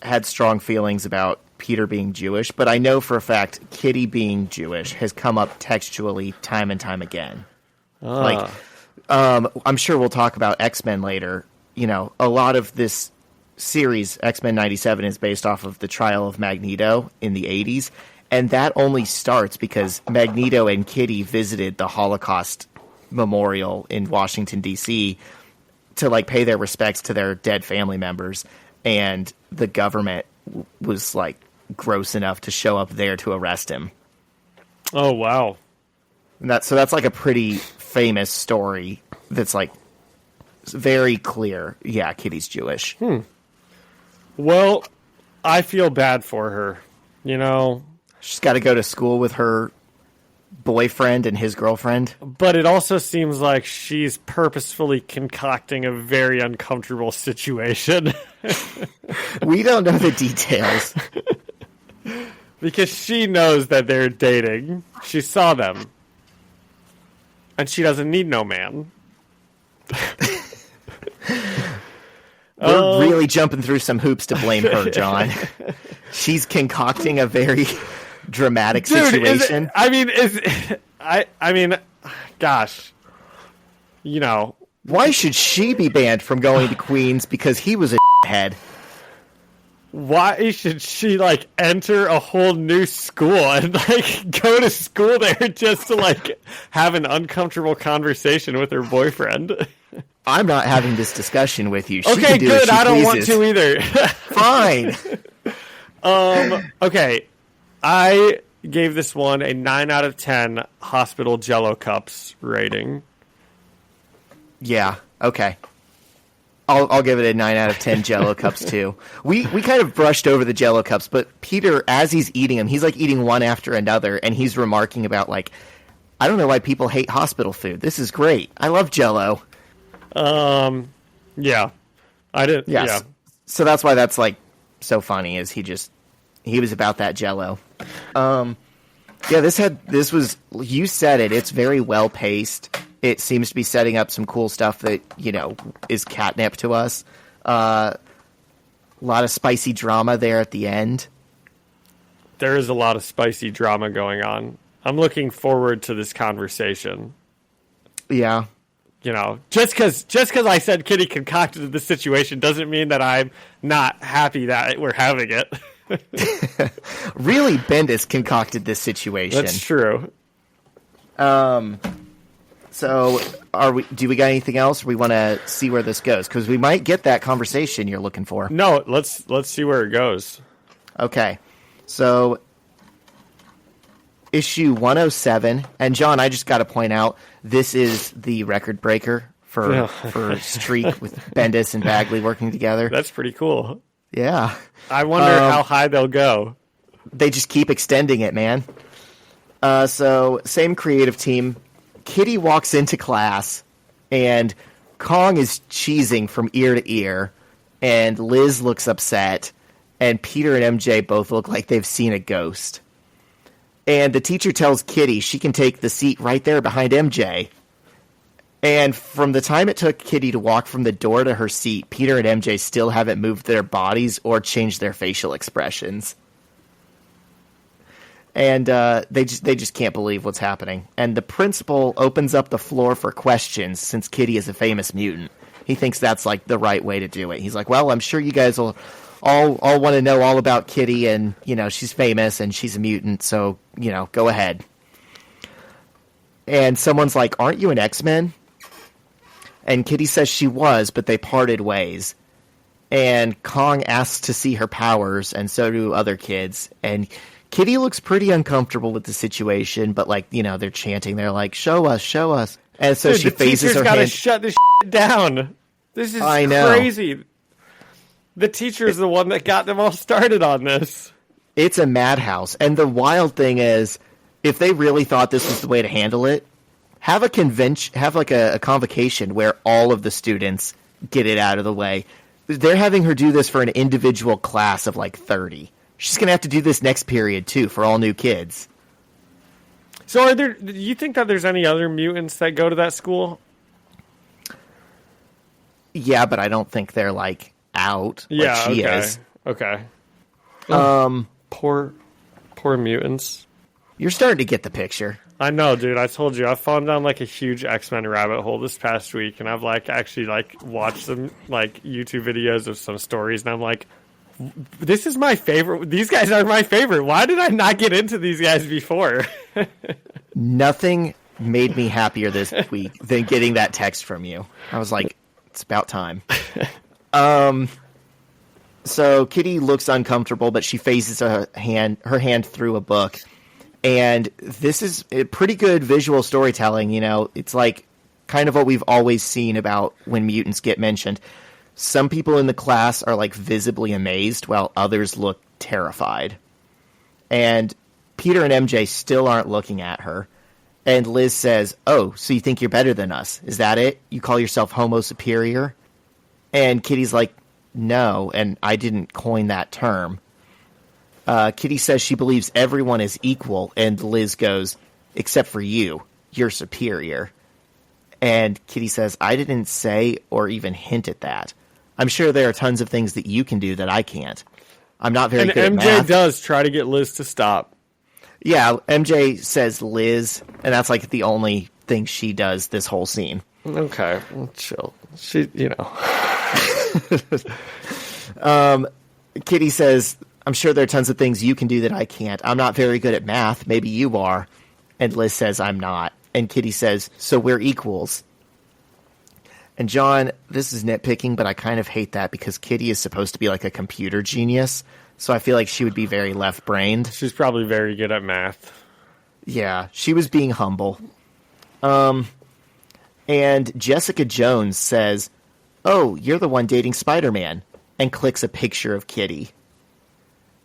had strong feelings about Peter being Jewish, but I know for a fact Kitty being Jewish has come up textually time and time again. I'm sure we'll talk about X-Men later. A lot of this series, X-Men 97, is based off of the trial of Magneto in the 80s, and that only starts because Magneto and Kitty visited the Holocaust Memorial in Washington, D.C., to pay their respects to their dead family members, and the government was gross enough to show up there to arrest him. Oh wow. And that's a pretty famous story that's very clear. Yeah, Kitty's Jewish. Well, I feel bad for her. She's got to go to school with her boyfriend and his girlfriend. But it also seems like she's purposefully concocting a very uncomfortable situation. We don't know the details. Because she knows that they're dating. She saw them. And she doesn't need no man. We're really jumping through some hoops to blame her, John. She's concocting a very dramatic situation. Gosh. Why should she be banned from going to Queens because he was a head? why should she like enter a whole new school and like go to school there just to like have an uncomfortable conversation with her boyfriend? I'm not having this discussion with you. She Okay, can do good. as she I don't want pleases. to either. Fine. Okay. I gave this one a 9 out of 10 hospital Jello cups rating. Yeah. Okay. I'll give it a 9 out of 10 Jello cups too. We kind of brushed over the Jello cups, but Peter, as he's eating them, he's like eating one after another, and he's remarking about like, I don't know why people hate hospital food. This is great. I love Jello. Yeah. I did. Yes. Yeah. So that's why that's like so funny. Is he was about that Jello. Yeah. This was you said it. It's very well paced. It seems to be setting up some cool stuff that, is catnip to us. A lot of spicy drama there at the end. There is a lot of spicy drama going on. I'm looking forward to this conversation. Yeah. Just because I said Kitty concocted the situation doesn't mean that I'm not happy that we're having it. Really, Bendis concocted this situation. That's true. So, do we got anything else? We want to see where this goes because we might get that conversation you're looking for. No, let's see where it goes. Okay, so issue 107, and John, I just got to point out this is the record breaker for Streak with Bendis and Bagley working together. That's pretty cool. Yeah, I wonder how high they'll go. They just keep extending it, man. So same creative team. Kitty walks into class, and Kong is cheesing from ear to ear, and Liz looks upset, and Peter and MJ both look like they've seen a ghost. And the teacher tells Kitty she can take the seat right there behind MJ. And from the time it took Kitty to walk from the door to her seat, Peter and MJ still haven't moved their bodies or changed their facial expressions. And they just can't believe what's happening. And the principal opens up the floor for questions since Kitty is a famous mutant. He thinks that's like the right way to do it. He's like, well, I'm sure you guys will all want to know all about Kitty, and she's famous and she's a mutant, so go ahead. And someone's like, aren't you an X-Men? And Kitty says she was, but they parted ways. And Kong asks to see her powers, and so do other kids. And Kitty looks pretty uncomfortable with the situation, but they're chanting. They're like, "Show us, show us!" And so she phases her hand. The teacher's got to shut this down. This is crazy. The teacher's the one that got them all started on this. It's a madhouse, and the wild thing is, if they really thought this was the way to handle it, have a convention, have like a convocation where all of the students get it out of the way. They're having her do this for an individual class of like 30. She's going to have to do this next period, too, for all new kids. So do you think that there's any other mutants that go to that school? Yeah, but I don't think they're, out like she is. Okay. Poor mutants. You're starting to get the picture. I know, dude. I told you. I've fallen down, a huge X-Men rabbit hole this past week, and I've, actually, watched some, YouTube videos of some stories, and I'm like, this is my favorite. These guys are my favorite. Why did I not get into these guys before? Nothing made me happier this week than getting that text from you. I was like, it's about time. So Kitty looks uncomfortable, but she phases her hand through a book. And this is a pretty good visual storytelling. It's kind of what we've always seen about when mutants get mentioned. Some people in the class are visibly amazed while others look terrified. And Peter and MJ still aren't looking at her. And Liz says, "Oh, so you think you're better than us? Is that it? You call yourself Homo Superior?" And Kitty's like, "No, and I didn't coin that term." Kitty says she believes everyone is equal, and Liz goes, "Except for you. You're superior." And Kitty says, "I didn't say or even hint at that. I'm sure there are tons of things that you can do that I can't. I'm not very good at math." And MJ does try to get Liz to stop. Yeah, MJ says Liz, and that's the only thing she does this whole scene. Okay, well, chill. She, Kitty says, I'm sure there are tons of things you can do that I can't. I'm not very good at math. Maybe you are. And Liz says, I'm not. And Kitty says, so we're equals. And John, this is nitpicking, but I kind of hate that because Kitty is supposed to be like a computer genius. So I feel like she would be very left-brained. She's probably very good at math. Yeah, she was being humble. And Jessica Jones says, oh, you're the one dating Spider-Man, and clicks a picture of Kitty.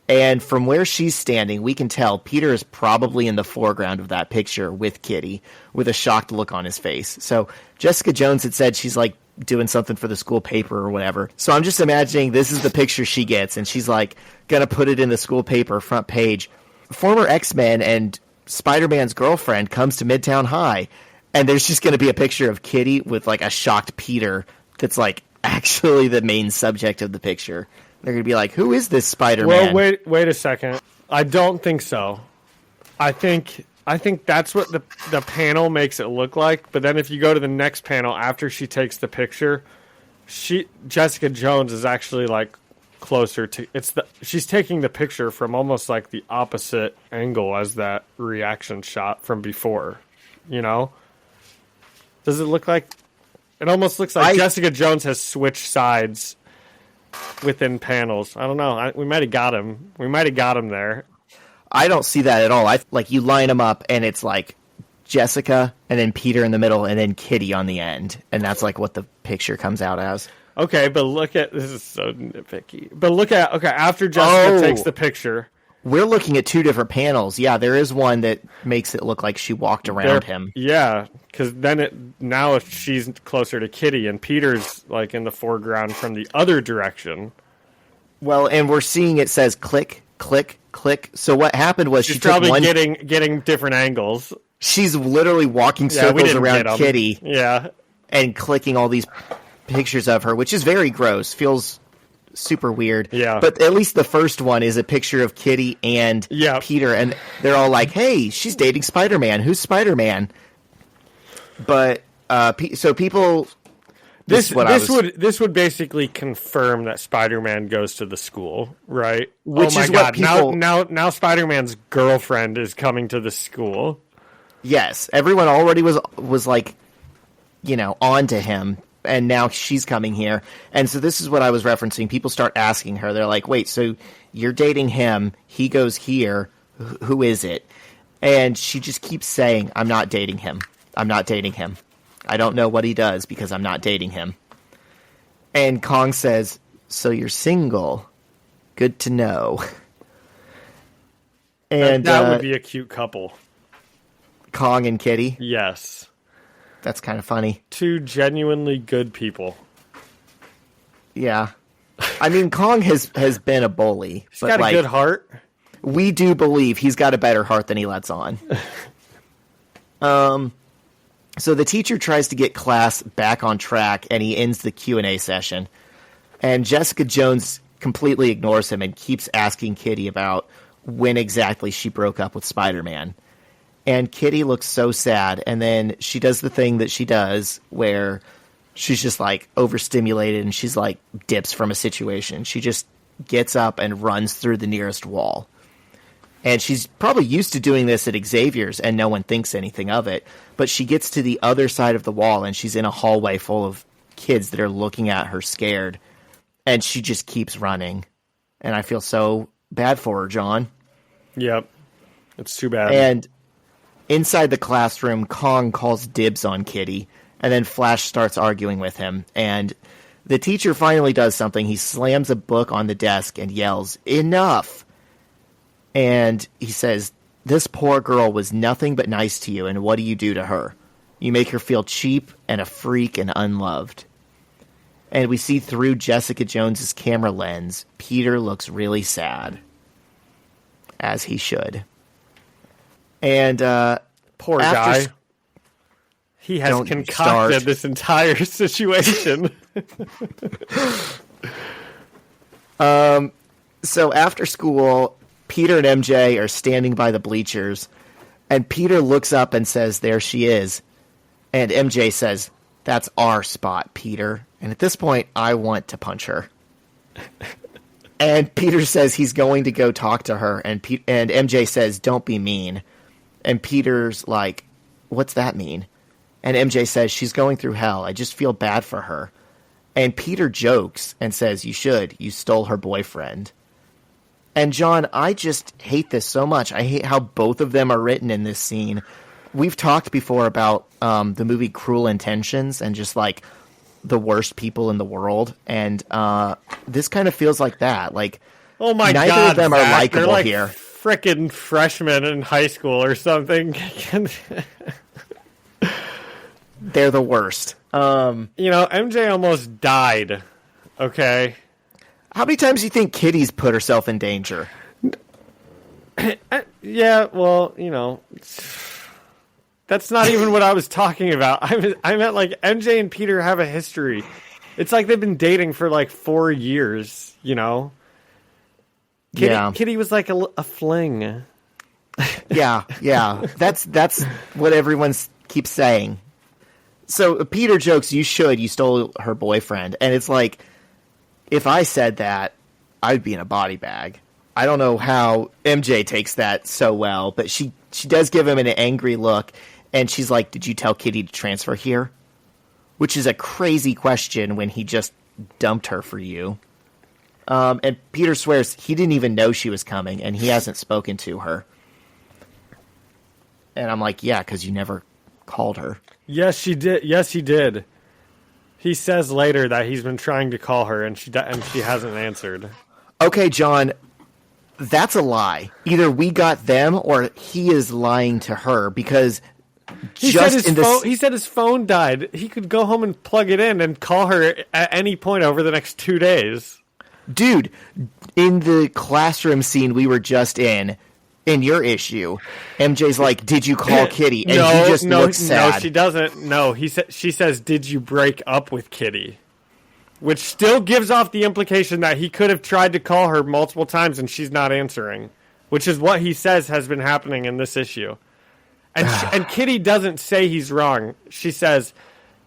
And from where she's standing, we can tell Peter is probably in the foreground of that picture with Kitty, with a shocked look on his face. So Jessica Jones had said she's like doing something for the school paper or whatever. So I'm just imagining this is the picture she gets, and she's like gonna put it in the school paper front page. Former X-Men and Spider-Man's girlfriend comes to Midtown High, and there's just gonna be a picture of Kitty with like a shocked Peter that's like actually the main subject of the picture. They're going to be like, who is this Spider-Man? Well, wait a second. I don't think so. I think that's what the panel makes it look like. But then if you go to the next panel after she takes the picture, Jessica Jones is actually like closer to she's taking the picture from almost like the opposite angle as that reaction shot from before. You know? Does it look like it almost looks like Jessica Jones has switched sides within panels? I don't know. We might have got him. We might have got him there. I don't see that at all. Like you line them up, and it's like Jessica, and then Peter in the middle, and then Kitty on the end, and that's like what the picture comes out as. Okay, but look at this is so nitpicky. But look at after Jessica takes the picture. We're looking at two different panels. Yeah, there is one that makes it look like she walked around him. Yeah, because then now she's closer to Kitty, and Peter's like in the foreground from the other direction. Well, and we're seeing it says click, click, click. So what happened was she's probably getting different angles. She's literally walking circles around Kitty. Yeah, and clicking all these pictures of her, which is very gross. Feels super weird. Yeah. But at least the first one is a picture of Kitty and Peter, and they're all like, hey, she's dating Spider-Man. Who's Spider-Man? But so people this would basically confirm that Spider-Man goes to the school, right? Which oh my is god. what people now Spider-Man's girlfriend is coming to the school. Yes. Everyone already was like, on to him. And now she's coming here. And so this is what I was referencing. People start asking her. They're like, wait, so you're dating him. He goes here. Who is it? And she just keeps saying, I'm not dating him. I'm not dating him. I don't know what he does because I'm not dating him. And Kong says, so you're single. Good to know. And that would be a cute couple. Kong and Kitty? Yes. That's kind of funny. Two genuinely good people. Yeah. I mean, Kong has been a bully. He's got a good heart. We do believe he's got a better heart than he lets on. So the teacher tries to get class back on track, and he ends the Q&A session. And Jessica Jones completely ignores him and keeps asking Kitty about when exactly she broke up with Spider-Man. And Kitty looks so sad, and then she does the thing that she does where she's just like overstimulated and she's like dips from a situation. She just gets up and runs through the nearest wall. And she's probably used to doing this at Xavier's and no one thinks anything of it. But she gets to the other side of the wall and she's in a hallway full of kids that are looking at her scared. And she just keeps running. And I feel so bad for her, John. Yep. It's too bad. And inside the classroom, Kong calls dibs on Kitty, and then Flash starts arguing with him. And the teacher finally does something. He slams a book on the desk and yells, "Enough!" And he says, "This poor girl was nothing but nice to you, and what do you do to her? You make her feel cheap and a freak and unloved." And we see through Jessica Jones's camera lens, Peter looks really sad. As he should. And poor guy. He has concocted this entire situation. So after school, Peter and MJ are standing by the bleachers, and Peter looks up and says, "There she is." And MJ says, "That's our spot, Peter." And at this point, I want to punch her. And Peter says he's going to go talk to her, and MJ says, "Don't be mean." And Peter's like, "What's that mean?" And MJ says, "She's going through hell. I just feel bad for her." And Peter jokes and says, "You should. You stole her boyfriend." And John, I just hate this so much. I hate how both of them are written in this scene. We've talked before about the movie Cruel Intentions and just like the worst people in the world, and this kind of feels like that. Like, oh my neither god, of them are likable they're like here. Frickin' freshmen in high school or something. They're the worst. MJ almost died. Okay. How many times do you think Kitty's put herself in danger? Yeah, well, that's not even what I was talking about. I meant like MJ and Peter have a history. It's like they've been dating for like 4 years, Kitty was like a fling. Yeah. That's what everyone keeps saying. So Peter jokes, "You should. You stole her boyfriend." And it's like, if I said that, I'd be in a body bag. I don't know how MJ takes that so well, but she does give him an angry look. And she's like, "Did you tell Kitty to transfer here?" Which is a crazy question when he just dumped her for you. And Peter swears he didn't even know she was coming, and he hasn't spoken to her. And I'm like, yeah, because you never called her. Yes, she did. Yes, he did. He says later that he's been trying to call her, and she hasn't answered. Okay, John, that's a lie. Either we got them, or he is lying to her, because he said his phone died. He could go home and plug it in and call her at any point over the next 2 days. Dude, in the classroom scene we were just in your issue, MJ's like, "Did you call Kitty?" And he just looks sad. No, she doesn't. No, she says, "Did you break up with Kitty?" Which still gives off the implication that he could have tried to call her multiple times and she's not answering, which is what he says has been happening in this issue. And Kitty doesn't say he's wrong. She says,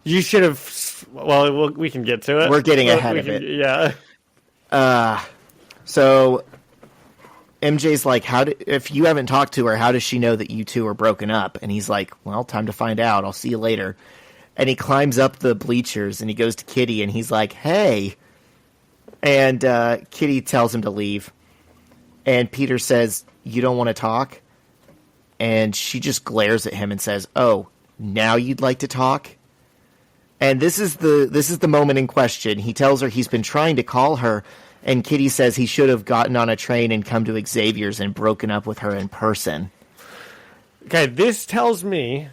"You should have." Well, we can get to it. We're getting ahead of it. Yeah. So MJ's like, if you haven't talked to her, how does she know that you two are broken up? And he's like, "Well, time to find out. I'll see you later." And he climbs up the bleachers and he goes to Kitty and he's like, "Hey." And Kitty tells him to leave. And Peter says, "You don't want to talk?" And she just glares at him and says, "Oh, now you'd like to talk?" And this is the moment in question. He tells her he's been trying to call her, and Kitty says he should have gotten on a train and come to Xavier's and broken up with her in person. Okay, this tells me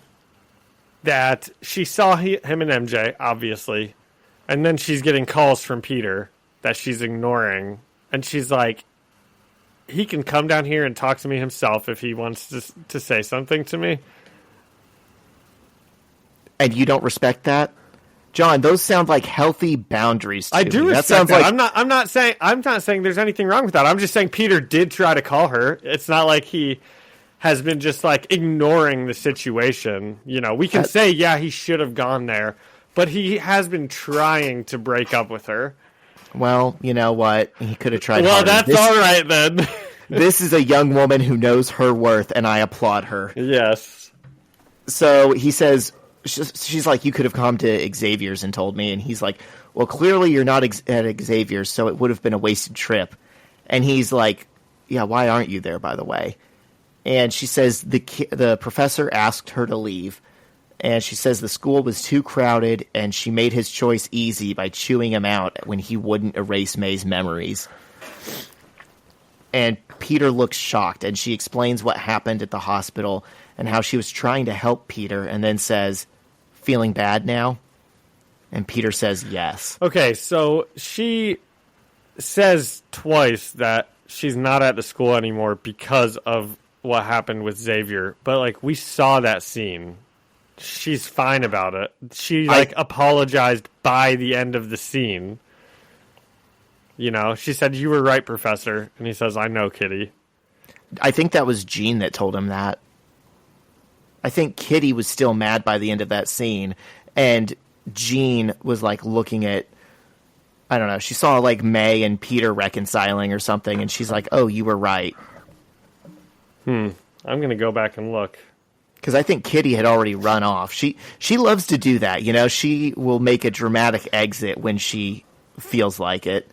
that she saw him and MJ, obviously, and then she's getting calls from Peter that she's ignoring, and she's like, he can come down here and talk to me himself if he wants to say something to me. And you don't respect that? John, those sound like healthy boundaries to I do me. respect that. Sounds that. like... I'm not saying there's anything wrong with that. I'm just saying Peter did try to call her. It's not like he has been just like ignoring the situation. We can say, yeah, he should have gone there, but he has been trying to break up with her. Well, you know what? He could have tried Well, harder. that's all right then. This is a young woman who knows her worth, and I applaud her. Yes. So he says, she's like, "You could have come to Xavier's and told me." And he's like, "Well, clearly you're not at Xavier's, so it would have been a wasted trip." And he's like, "Yeah, why aren't you there, by the way?" And she says the professor asked her to leave. And she says the school was too crowded, and she made his choice easy by chewing him out when he wouldn't erase May's memories. And Peter looks shocked, and she explains what happened at the hospital and how she was trying to help Peter, and then says, "Feeling bad now?" And Peter says yes. Okay, so she says twice that she's not at the school anymore because of what happened with Xavier. But, like, we saw that scene. She's fine about it. She, apologized by the end of the scene. She said, "You were right, Professor." And he says, "I know, Kitty." I think that was Jean that told him that. I think Kitty was still mad by the end of that scene. And Jean was, like, looking at I don't know, she saw like May and Peter reconciling or something, and she's like, oh, you were right. I'm going to go back and look. Because I think Kitty had already run off. She loves to do that. You know, she will make a dramatic exit when she feels like it.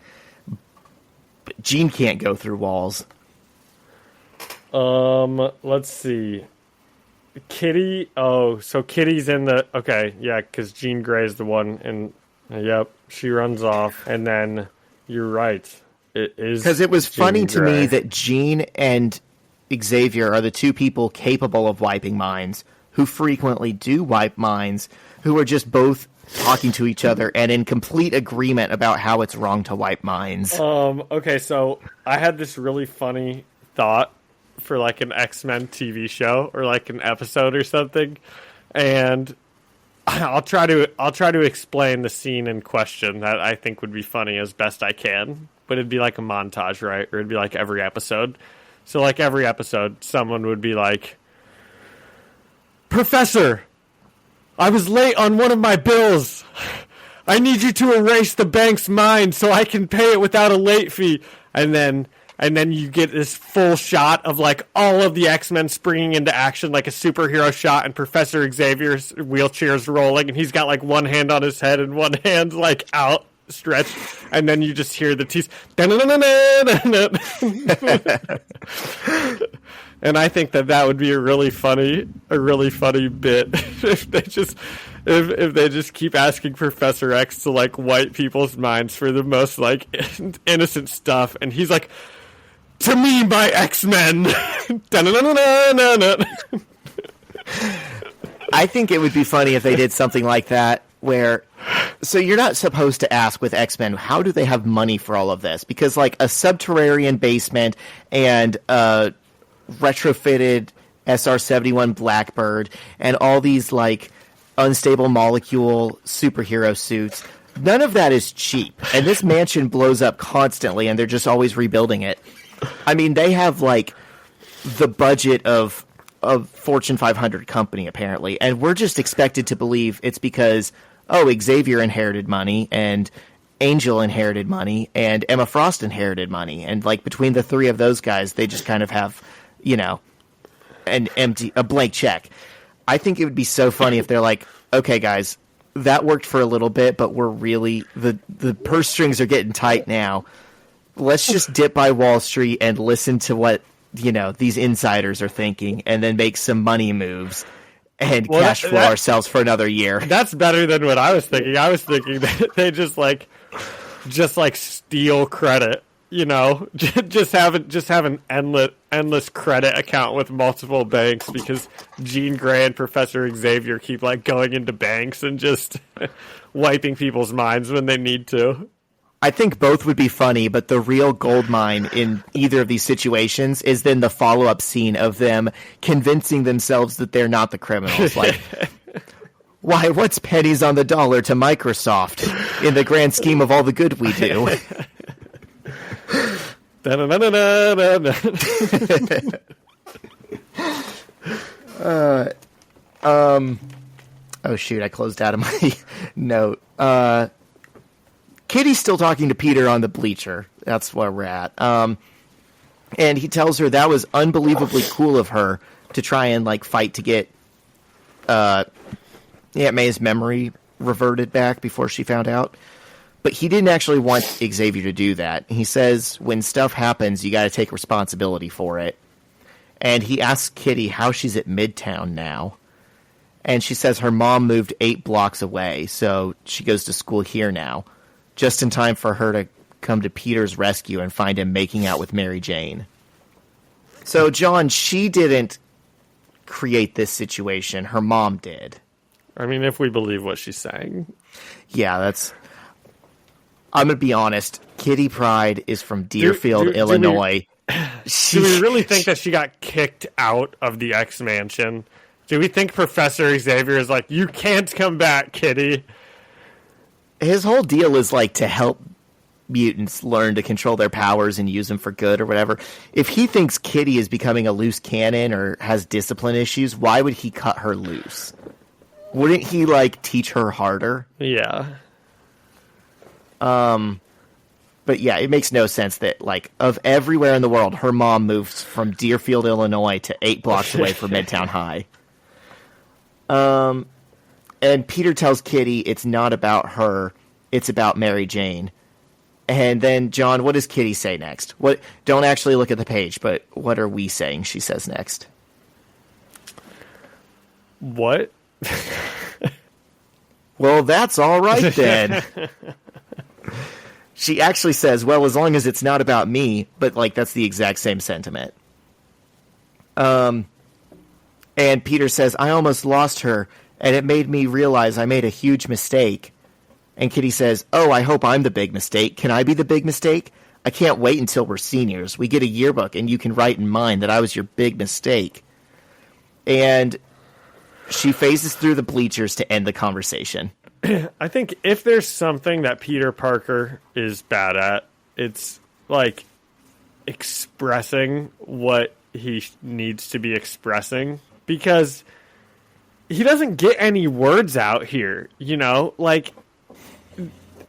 But Jean can't go through walls. Let's see. Kitty. Oh, so Kitty's in the. Okay, yeah, because Jean Grey's the one, and yep, she runs off, and then you're right. It is because it was Jean funny to Grey. me that Jean and Xavier are the two people capable of wiping minds, who frequently do wipe minds, who are just both talking to each other and in complete agreement about how it's wrong to wipe minds. Okay, so I had this really funny thought for like an X-Men TV show or like an episode or something, and I'll try to explain the scene in question that I think would be funny as best I can, but it'd be like a montage, right? Or it'd be like every episode. So like every episode, someone would be like, Professor, I was late on one of my bills. I need you to erase the bank's mind so I can pay it without a late fee. And then you get this full shot of like all of the X-Men springing into action, like a superhero shot, and Professor Xavier's wheelchair's rolling, and he's got like one hand on his head and one hand like outstretched, and then you just hear the teeth. And I think that would be a really funny bit if they just keep asking Professor X to like wipe people's minds for the most like innocent stuff, and he's like, to me, my X-Men. I think it would be funny if they did something like that, where, so you're not supposed to ask with X-Men, how do they have money for all of this? Because like a subterranean basement and retrofitted SR-71 Blackbird and all these like unstable molecule superhero suits, none of that is cheap. And this mansion blows up constantly, and they're just always rebuilding it. I mean, they have like the budget of a Fortune 500 company, apparently, and we're just expected to believe it's because, oh, Xavier inherited money, and Angel inherited money, and Emma Frost inherited money, and like between the three of those guys, they just kind of have, you know, a blank check. I think it would be so funny if they're like, okay, guys, that worked for a little bit, but we're really the purse strings are getting tight now. Let's just dip by Wall Street and listen to what, you know, these insiders are thinking, and then make some money moves and cash flow ourselves for another year. That's better than what I was thinking. I was thinking that they just steal credit, you know, just have an endless credit account with multiple banks, because Jean Grey and Professor Xavier keep like going into banks and just wiping people's minds when they need to. I think both would be funny, but the real gold mine in either of these situations is then the follow-up scene of them convincing themselves that they're not the criminals. Like, why, what's pennies on the dollar to Microsoft in the grand scheme of all the good we do? Oh, shoot, I closed out of my note. Kitty's still talking to Peter on the bleacher. That's where we're at. And he tells her that was unbelievably cool of her to try and like fight to get Aunt May's memory reverted back before she found out. But he didn't actually want Xavier to do that. He says when stuff happens, you got to take responsibility for it. And he asks Kitty how she's at Midtown now. And she says her mom moved 8 blocks away, so she goes to school here now, just in time for her to come to Peter's rescue and find him making out with Mary Jane. So, John, she didn't create this situation. Her mom did. I mean, if we believe what she's saying. Yeah, that's... I'm going to be honest. Kitty Pryde is from Deerfield, Illinois. Do we really think that she got kicked out of the X-Mansion? Do we think Professor Xavier is like, you can't come back, Kitty? His whole deal is like to help mutants learn to control their powers and use them for good or whatever. If he thinks Kitty is becoming a loose cannon or has discipline issues, why would he cut her loose? Wouldn't he like teach her harder? Yeah. But yeah, it makes no sense that, like, of everywhere in the world, her mom moves from Deerfield, Illinois to 8 blocks away from Midtown High. And Peter tells Kitty it's not about her, it's about Mary Jane. And then, John, what does Kitty say next? What? Don't actually look at the page, but what are we saying she says next? What? Well, that's all right then. She actually says, well, as long as it's not about me, but, like, that's the exact same sentiment. And Peter says, I almost lost her, and it made me realize I made a huge mistake. And Kitty says, oh, I hope I'm the big mistake. Can I be the big mistake? I can't wait until we're seniors. We get a yearbook, and you can write in mine that I was your big mistake. And she phases through the bleachers to end the conversation. I think if there's something that Peter Parker is bad at, it's, like, expressing what he needs to be expressing. Because he doesn't get any words out here, you know? Like,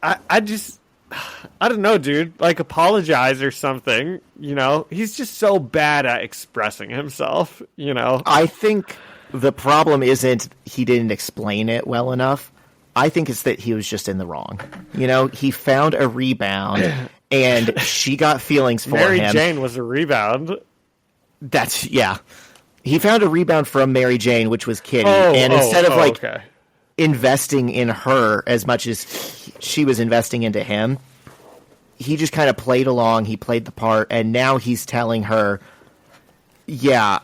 I don't know, dude. Like, apologize or something, you know? He's just so bad at expressing himself, you know? I think the problem isn't he didn't explain it well enough. I think it's that he was just in the wrong. You know, he found a rebound, and she got feelings for Mary him. Jane was a rebound. Yeah. He found a rebound from Mary Jane, which was Kitty. And instead of, investing in her as much as she was investing into him, he just kind of played along. He played the part, and now he's telling her, yeah,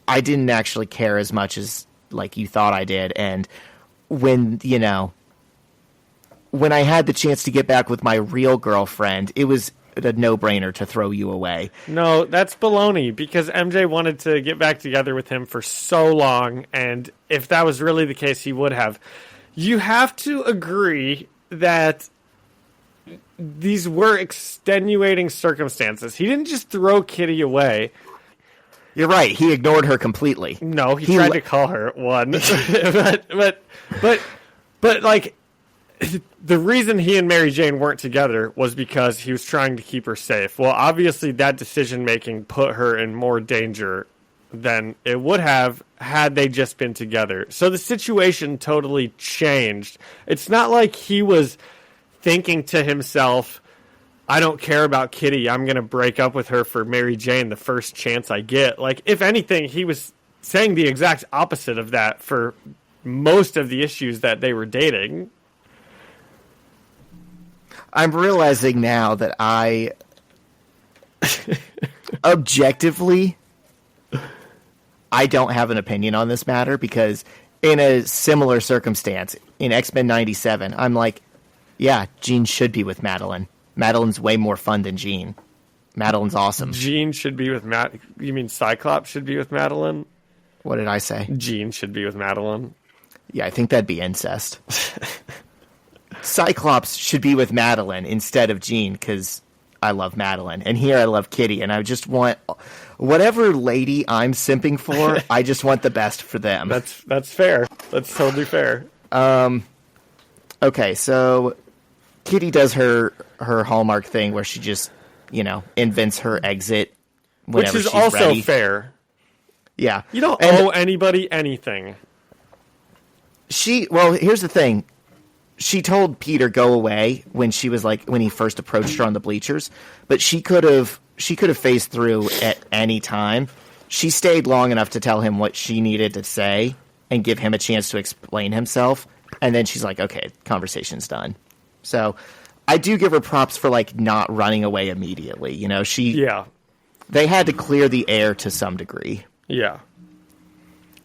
I didn't actually care as much as, like, you thought I did, and when I had the chance to get back with my real girlfriend, it was a no-brainer to throw you away. No, that's baloney, because MJ wanted to get back together with him for so long, and if that was really the case, he would have. You have to agree that these were extenuating circumstances. He didn't just throw Kitty away. You're right. He ignored her completely. No, he tried to call her one. but like, the reason he and Mary Jane weren't together was because he was trying to keep her safe. Well, obviously that decision-making put her in more danger than it would have had they just been together. So the situation totally changed. It's not like he was thinking to himself, I don't care about Kitty. I'm going to break up with her for Mary Jane the first chance I get. Like, if anything, he was saying the exact opposite of that for most of the issues that they were dating. I'm realizing now that I objectively, I don't have an opinion on this matter, because in a similar circumstance, in X-Men 97, I'm like, yeah, Jean should be with Madeline. Madeline's way more fun than Jean. Madeline's awesome. Jean should be with You mean Cyclops should be with Madeline? What did I say? Jean should be with Madeline. Yeah, I think that'd be incest. Cyclops should be with Madeline instead of Jean, because I love Madeline. And here I love Kitty, and I just want... whatever lady I'm simping for, I just want the best for them. That's fair. That's totally fair. Okay, so Kitty does her Hallmark thing where she just, invents her exit whenever she's ready. Which is also fair. Yeah. You don't owe anybody anything. Well, here's the thing. She told Peter go away when he first approached her on the bleachers, but she could have phased through at any time. She stayed long enough to tell him what she needed to say and give him a chance to explain himself, and then she's like, okay, conversation's done. So I do give her props for, like, not running away immediately. They had to clear the air to some degree. Yeah.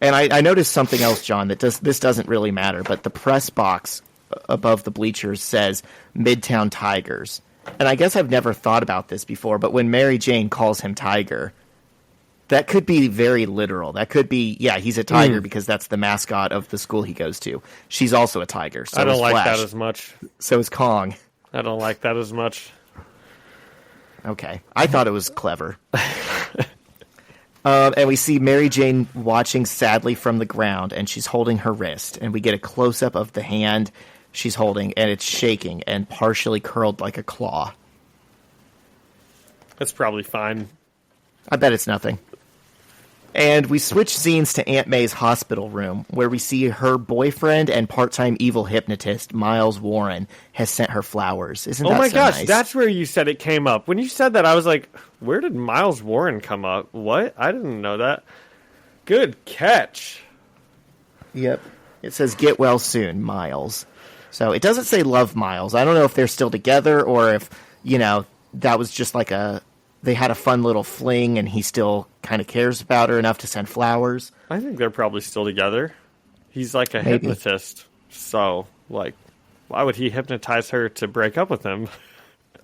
And I noticed something else, John, that this doesn't really matter, but the press box above the bleachers says Midtown Tigers. And I guess I've never thought about this before, but when Mary Jane calls him Tiger, that could be very literal. That could be, he's a tiger because that's the mascot of the school he goes to. She's also a tiger. So I don't like Flash. that as much. So is Kong. I don't like that as much. Okay. I thought it was clever. And we see Mary Jane watching sadly from the ground, and she's holding her wrist. And we get a close-up of the hand she's holding, and it's shaking and partially curled like a claw. That's probably fine. I bet it's nothing. And we switch scenes to Aunt May's hospital room, where we see her boyfriend and part-time evil hypnotist, Miles Warren, has sent her flowers. Isn't that Oh my so gosh, nice? that's where you said it came up. When you said that, I was like, where did Miles Warren come up? What? I didn't know that. Good catch. Yep. It says, get well soon, Miles. So it doesn't say love Miles. I don't know if they're still together or if, that was just like they had a fun little fling and he still kind of cares about her enough to send flowers. I think they're probably still together. He's like a Maybe. hypnotist. So, why would he hypnotize her to break up with him?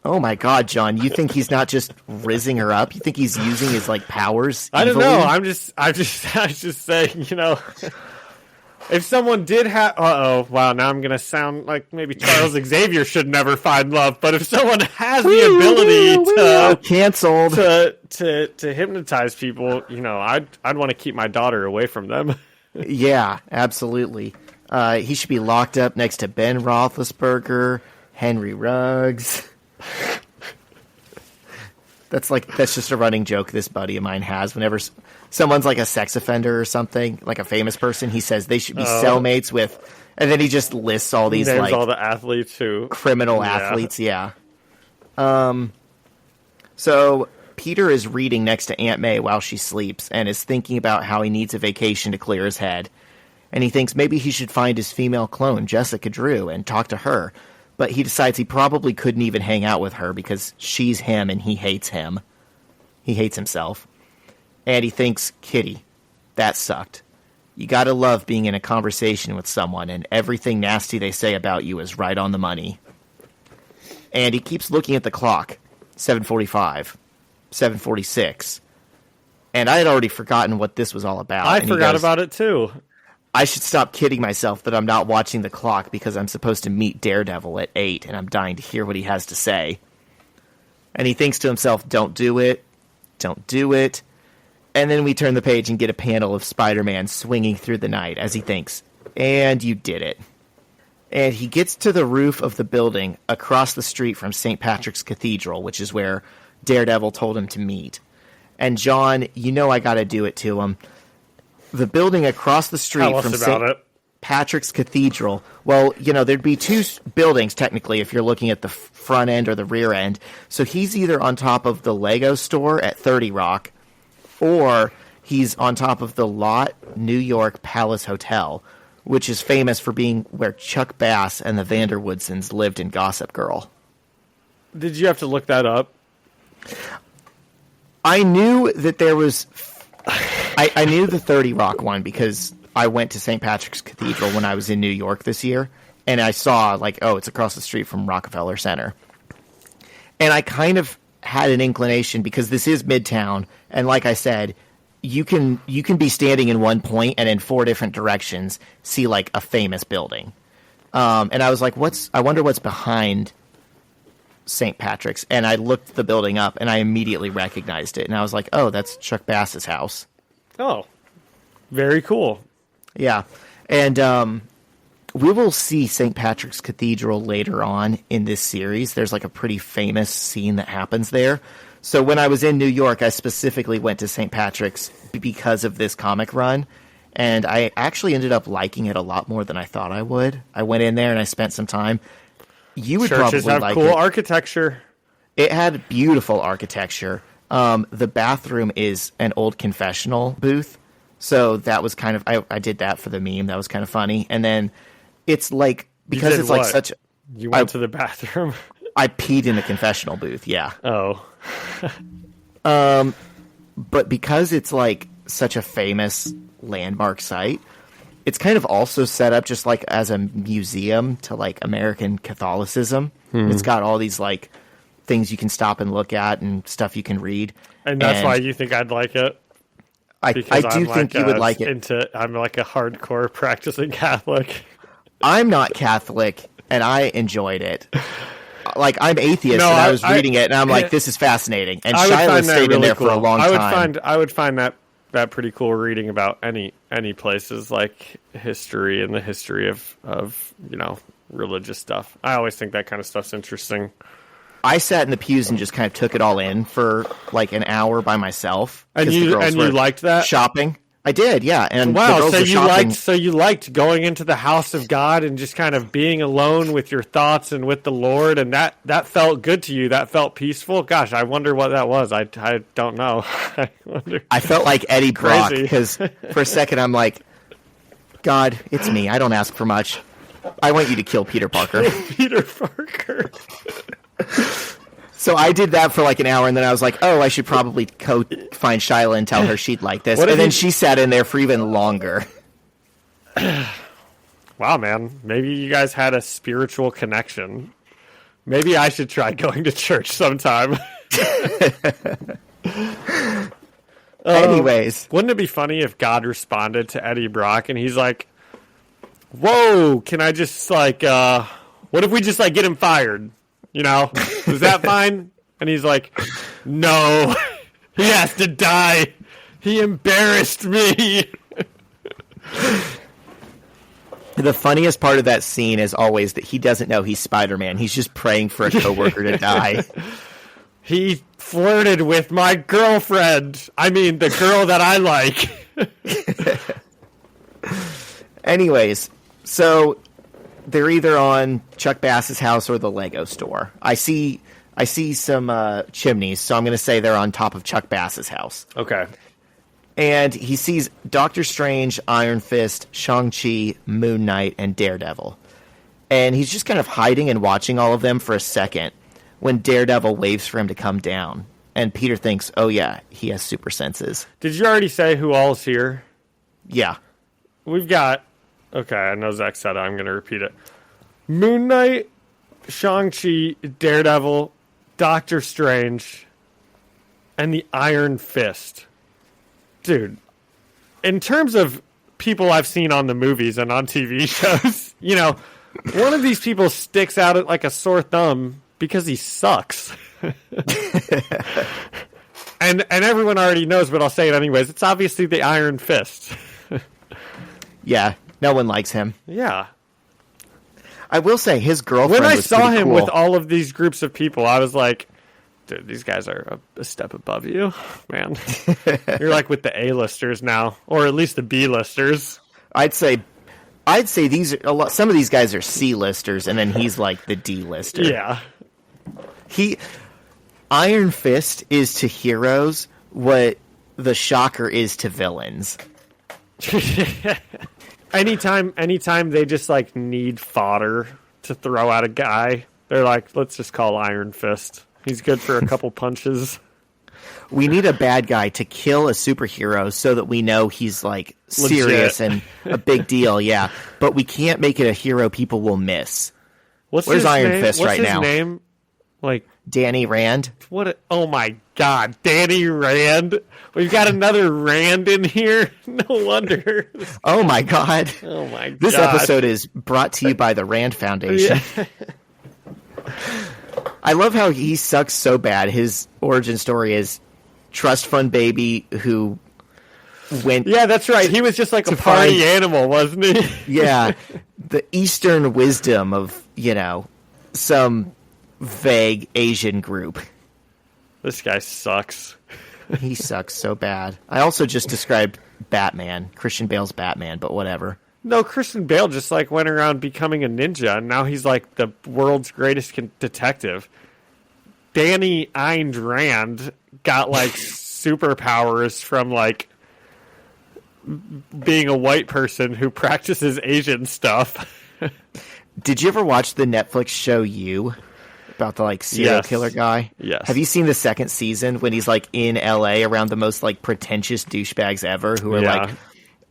Oh my God, John! You think he's not just rizzing her up? You think he's using his powers? I don't evilly? know. I was just saying. If someone did have, wow! Now I'm gonna sound like maybe Charles Xavier should never find love. But if someone has the ability canceled to hypnotize people, I'd want to keep my daughter away from them. Yeah, absolutely. He should be locked up next to Ben Roethlisberger, Henry Ruggs. That's just a running joke this buddy of mine has. Whenever someone's like a sex offender or something, like a famous person, he says they should be cellmates with, and then he just lists all these names all the athletes who criminal athletes. Yeah. So Peter is reading next to Aunt May while she sleeps and is thinking about how he needs a vacation to clear his head. And he thinks maybe he should find his female clone, Jessica Drew, and talk to her. But he decides he probably couldn't even hang out with her because she's him and he hates him. He hates himself. And he thinks, Kitty, that sucked. You gotta love being in a conversation with someone and everything nasty they say about you is right on the money. And he keeps looking at the clock. 7:45. 7:46. And I had already forgotten what this was all about. I forgot about it too. I should stop kidding myself that I'm not watching the clock because I'm supposed to meet Daredevil at 8 and I'm dying to hear what he has to say. And he thinks to himself, don't do it. Don't do it. And then we turn the page and get a panel of Spider-Man swinging through the night as he thinks, and you did it. And he gets to the roof of the building across the street from St. Patrick's Cathedral, which is where Daredevil told him to meet. And John, I gotta do it to him. The building across the street from St. Patrick's Cathedral, well, there'd be two buildings technically if you're looking at the front end or the rear end. So he's either on top of the Lego store at 30 Rock, or he's on top of the Lot New York Palace Hotel, which is famous for being where Chuck Bass and the Vanderwoodsons lived in Gossip Girl. Did you have to look that up? I knew that there was... I knew the 30 Rock one because I went to St. Patrick's Cathedral when I was in New York this year, and I saw, it's across the street from Rockefeller Center. And I kind of had an inclination, because this is Midtown, and like I said, you can be standing in one point and in 4 different directions see, a famous building. And I was like, I wonder what's behind St. Patrick's, and I looked the building up, and I immediately recognized it, and I was like, oh, that's Chuck Bass's house. Oh, very cool. Yeah, and we will see St. Patrick's Cathedral later on in this series. There's a pretty famous scene that happens there. So when I was in New York, I specifically went to St. Patrick's because of this comic run, and I actually ended up liking it a lot more than I thought I would. I went in there and I spent some time. You would Churches probably have like cool it. architecture. It had beautiful architecture. The bathroom is an old confessional booth, so that was kind of I did that for the meme. That was kind of funny. And then it's because it's what? such. You went to the bathroom. I peed in the confessional booth. Yeah. Oh. But because it's such a famous landmark site, it's kind of also set up just as a museum to American Catholicism. It's got all these things you can stop and look at and stuff you can read. And that's why you think I'd like it? I do think you would like it. I'm a hardcore practicing Catholic. I'm not Catholic, and I enjoyed it. I'm atheist, and I was reading it, and I'm like, this is fascinating. And Shiloh stayed in there for a long time. I would find that pretty cool reading about any places history and the history of religious stuff. I always think that kind of stuff's interesting. I sat in the pews and just kind of took it all in for like an hour by myself. And you liked that? Shopping. I did, yeah. And wow, the girls so were shopping. you liked going into the house of God and just kind of being alone with your thoughts and with the Lord, and that felt good to you. That felt peaceful. Gosh, I wonder what that was. I don't know. I wonder. I felt like Eddie Brock because for a second I'm like, God, it's me. I don't ask for much. I want you to kill Peter Parker. Peter Parker. So I did that for like an hour, and then I was like, oh, I should probably go find Shyla and tell her she'd like this. And then she sat in there for even longer. Wow, man. Maybe you guys had a spiritual connection. Maybe I should try going to church sometime. Anyways. Wouldn't it be funny if God responded to Eddie Brock and he's like, whoa, can I just like, what if we just like get him fired? You know, is that fine? And he's like, no, he has to die. He embarrassed me. The funniest part of that scene is always that he doesn't know he's Spider-Man. He's just praying for a coworker to die. He flirted with my girlfriend. I mean, the girl that I like. Anyways, so they're either on Chuck Bass's house or the Lego store. I see some chimneys, so I'm going to say they're on top of Chuck Bass's house. Okay. And he sees Doctor Strange, Iron Fist, Shang-Chi, Moon Knight, and Daredevil. And he's just kind of hiding and watching all of them for a second when Daredevil waves for him to come down. And Peter thinks, oh yeah, he has super senses. Did you already say who all's here? Yeah. We've got... Okay, I know Zach said it. I'm going to repeat it. Moon Knight, Shang-Chi, Daredevil, Doctor Strange, and the Iron Fist. Dude, in terms of people I've seen on the movies and on TV shows, you know, one of these people sticks out like a sore thumb because he sucks. and everyone already knows, but I'll say it anyways. It's obviously the Iron Fist. Yeah. No one likes him. Yeah. I will say his girlfriend when I was saw him cool. with all of these groups of people, I was like, dude, these guys are a step above you, man. You're like with the A-listers now, or at least the B-listers. I'd say these are some of these guys are C-listers, and then he's like the D-lister. Yeah. Iron Fist is to heroes what the Shocker is to villains. Anytime they just like need fodder to throw at a guy, they're like, let's just call Iron Fist. He's good for a couple punches. We need a bad guy to kill a superhero so that we know he's like serious and a big deal, yeah. But we can't make it a hero people will miss. Where's Iron Fist right now? What's his name? Like Danny Rand? Oh my God, Danny Rand. We've got another Rand in here. No wonder. Oh my God. Oh my God. This episode is brought to you by the Rand Foundation. Yeah. I love how he sucks so bad. His origin story is trust fund baby who went... Yeah, that's right. He was just like a party animal, wasn't he? Yeah. The Eastern wisdom of, you know, some vague Asian group. This guy sucks. He sucks so bad. I also just described Batman, Christian Bale's Batman, but whatever. No, Christian Bale just like went around becoming a ninja, and now he's like the world's greatest detective. Danny Ayn Rand got like superpowers from like being a white person who practices Asian stuff. Did you ever watch the Netflix show You? About the like serial killer guy? Yes. Have you seen the second season when he's like in LA around the most like pretentious douchebags ever who are like,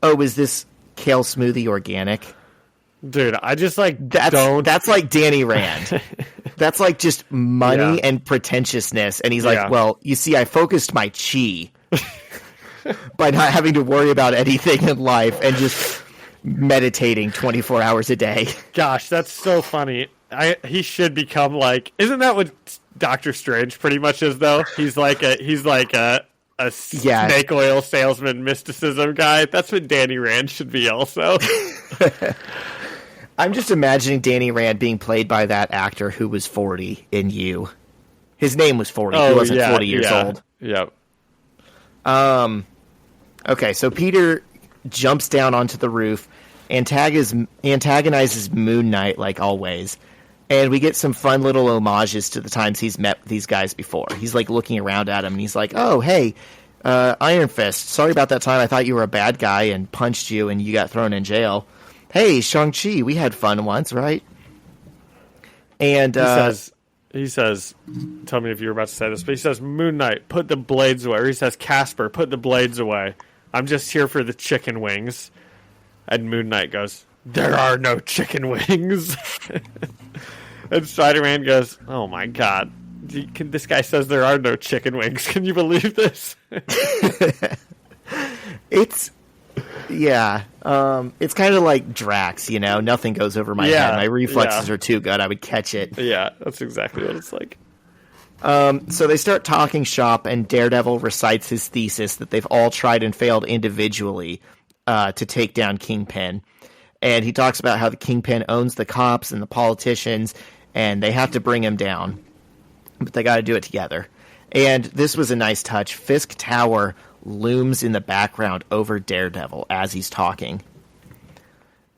oh, is this kale smoothie organic? Dude, I just like that's like Danny Rand. That's like just money and pretentiousness. And he's like, well, you see, I focused my chi by not having to worry about anything in life and just meditating 24 hours a day. Gosh, that's so funny. He should become like, isn't that what Doctor Strange pretty much is though? He's like a snake oil salesman mysticism guy. That's what Danny Rand should be also. I'm just imagining Danny Rand being played by that actor who was 40 in You. His name was 40. He wasn't 40 years old. Yep. Okay, so Peter jumps down onto the roof, antagonizes Moon Knight like always, and we get some fun little homages to the times he's met these guys before. He's like looking around at him, and he's like, "Oh, hey, Iron Fist. Sorry about that time I thought you were a bad guy and punched you, and you got thrown in jail. Hey, Shang-Chi, we had fun once, right?" And he says, tell me if you were about to say this, but he says, "Moon Knight, put the blades away." Or he says, "Casper, put the blades away. I'm just here for the chicken wings." And Moon Knight goes, "There are no chicken wings." And Spider-Man goes, "Oh my god. This guy says there are no chicken wings. Can you believe this?" It's kind of like Drax, you know? Nothing goes over my head. My reflexes are too good. I would catch it. Yeah, that's exactly what it's like. So they start talking shop, and Daredevil recites his thesis that they've all tried and failed individually to take down Kingpin. And he talks about how the Kingpin owns the cops and the politicians, and they have to bring him down. But they got to do it together. And this was a nice touch. Fisk Tower looms in the background over Daredevil as he's talking.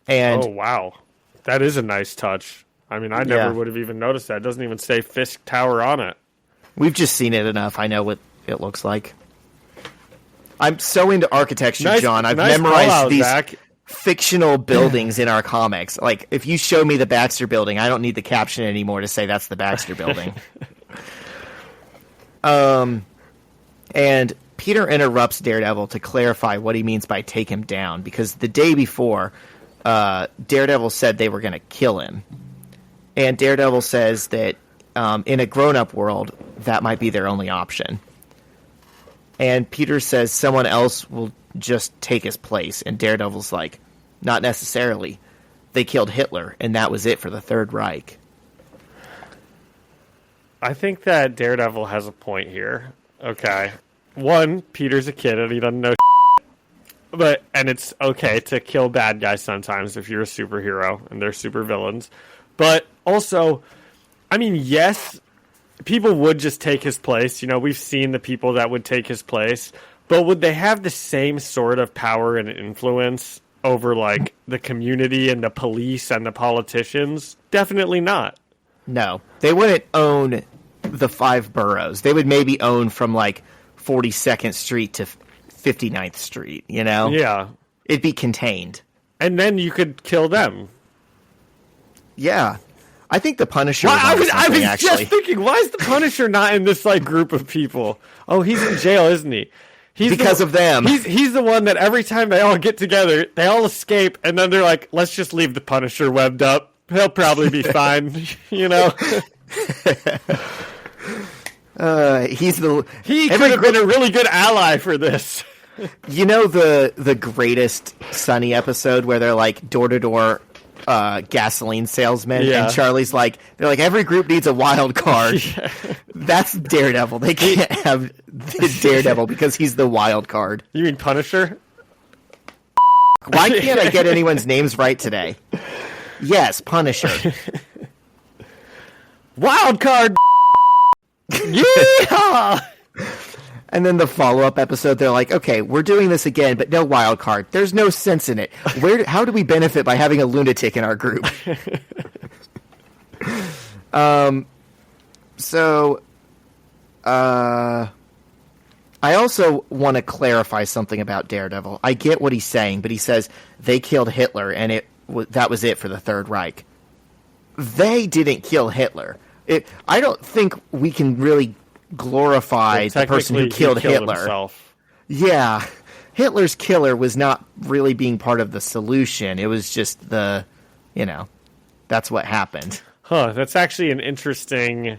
And oh, wow. That is a nice touch. I mean, I never would have even noticed that. It doesn't even say Fisk Tower on it. We've just seen it enough. I know what it looks like. I'm so into architecture, John. I've memorized these fictional buildings in our comics. Like, if you show me the Baxter Building, I don't need the caption anymore to say that's the Baxter Building. And Peter interrupts Daredevil to clarify what he means by take him down, because the day before, Daredevil said they were going to kill him. And Daredevil says that in a grown-up world, that might be their only option. And Peter says someone else will just take his place. And Daredevil's like, not necessarily. They killed Hitler, and that was it for the Third Reich. I think that Daredevil has a point here. Okay. One, Peter's a kid and he doesn't know and it's okay to kill bad guys sometimes if you're a superhero and they're super villains. But also, I mean, yes, people would just take his place. You know, we've seen the people that would take his place. But would they have the same sort of power and influence over, like, the community and the police and the politicians? Definitely not. No. They wouldn't own the 5 boroughs. They would maybe own from, like, 42nd Street to 59th Street, you know? Yeah. It'd be contained. And then you could kill them. Yeah. I think the Punisher I was just thinking, why is the Punisher not in this, like, group of people? Oh, he's in jail, isn't he? Because of them. He's the one that every time they all get together, they all escape, and then they're like, let's just leave the Punisher webbed up. He'll probably be fine, you know? He could have been a really good ally for this. You know the Greatest Sunny episode where they're like door-to-door gasoline salesmen, and Charlie's like, they're like, every group needs a wild card. Yeah. That's Daredevil. They can't have Daredevil because he's the wild card. You mean Punisher? Why can't I get anyone's names right today? Yes, Punisher. Wild card. Yeah. And then the follow-up episode, they're like, okay, we're doing this again, but no wild card. There's no sense in it. How do we benefit by having a lunatic in our group? I also want to clarify something about Daredevil. I get what he's saying, but he says they killed Hitler, and that was it for the Third Reich. They didn't kill Hitler. I don't think we can really glorify the person who killed Hitler. Himself. Yeah. Hitler's killer was not really being part of the solution. It was just that's what happened. Huh, that's actually an interesting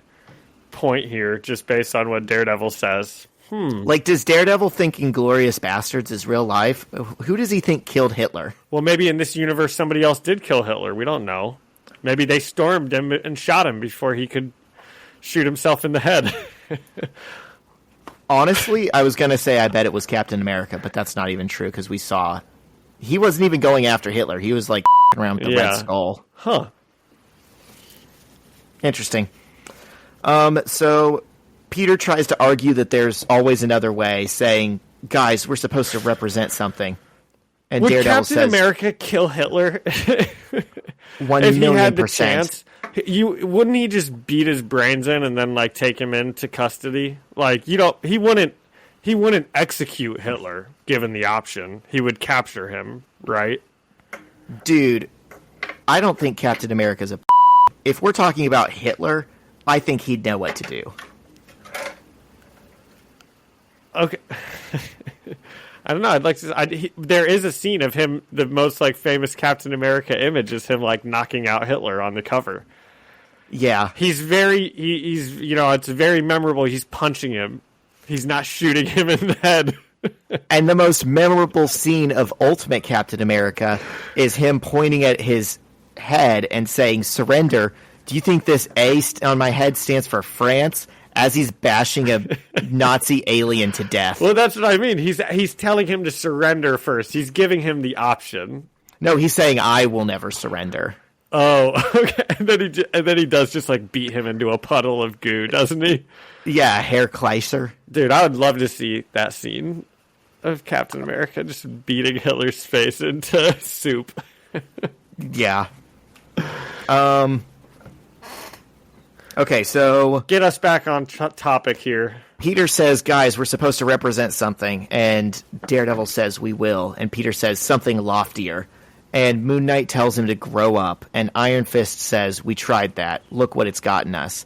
point here, just based on what Daredevil says. Like, does Daredevil think Inglourious Bastards is real life? Who does he think killed Hitler? Well, maybe in this universe somebody else did kill Hitler. We don't know. Maybe they stormed him and shot him before he could shoot himself in the head. Honestly, I was going to say I bet it was Captain America, but that's not even true because we saw he wasn't even going after Hitler. He was like around with the Red Skull. Huh. Interesting. So Peter tries to argue that there's always another way, saying, guys, we're supposed to represent something. And Would Daredevil Captain says, America kill Hitler? 1 if he million had the percent. chance? Wouldn't he just beat his brains in and then like take him into custody? Like, he wouldn't execute Hitler given the option. He would capture him, right? Dude, I don't think Captain America's a If we're talking about Hitler, I think he'd know what to do. Okay. I don't know. I'd like to. There is a scene of him. The most like famous Captain America image is him like knocking out Hitler on the cover. Yeah, He's it's very memorable. He's punching him. He's not shooting him in the head. and the most memorable scene of Ultimate Captain America is him pointing at his head and saying, "Surrender." Do you think this on my head stands for France? As he's bashing a Nazi alien to death. Well, that's what I mean. He's telling him to surrender first. He's giving him the option. No, he's saying, I will never surrender. Oh, okay. And then he does just like beat him into a puddle of goo, doesn't he? Yeah, Herr Kleiser. Dude, I would love to see that scene of Captain America just beating Hitler's face into soup. Yeah. Okay, so Get us back on topic here. Peter says, guys, we're supposed to represent something, and Daredevil says, we will, and Peter says, something loftier, and Moon Knight tells him to grow up, and Iron Fist says, we tried that, look what it's gotten us,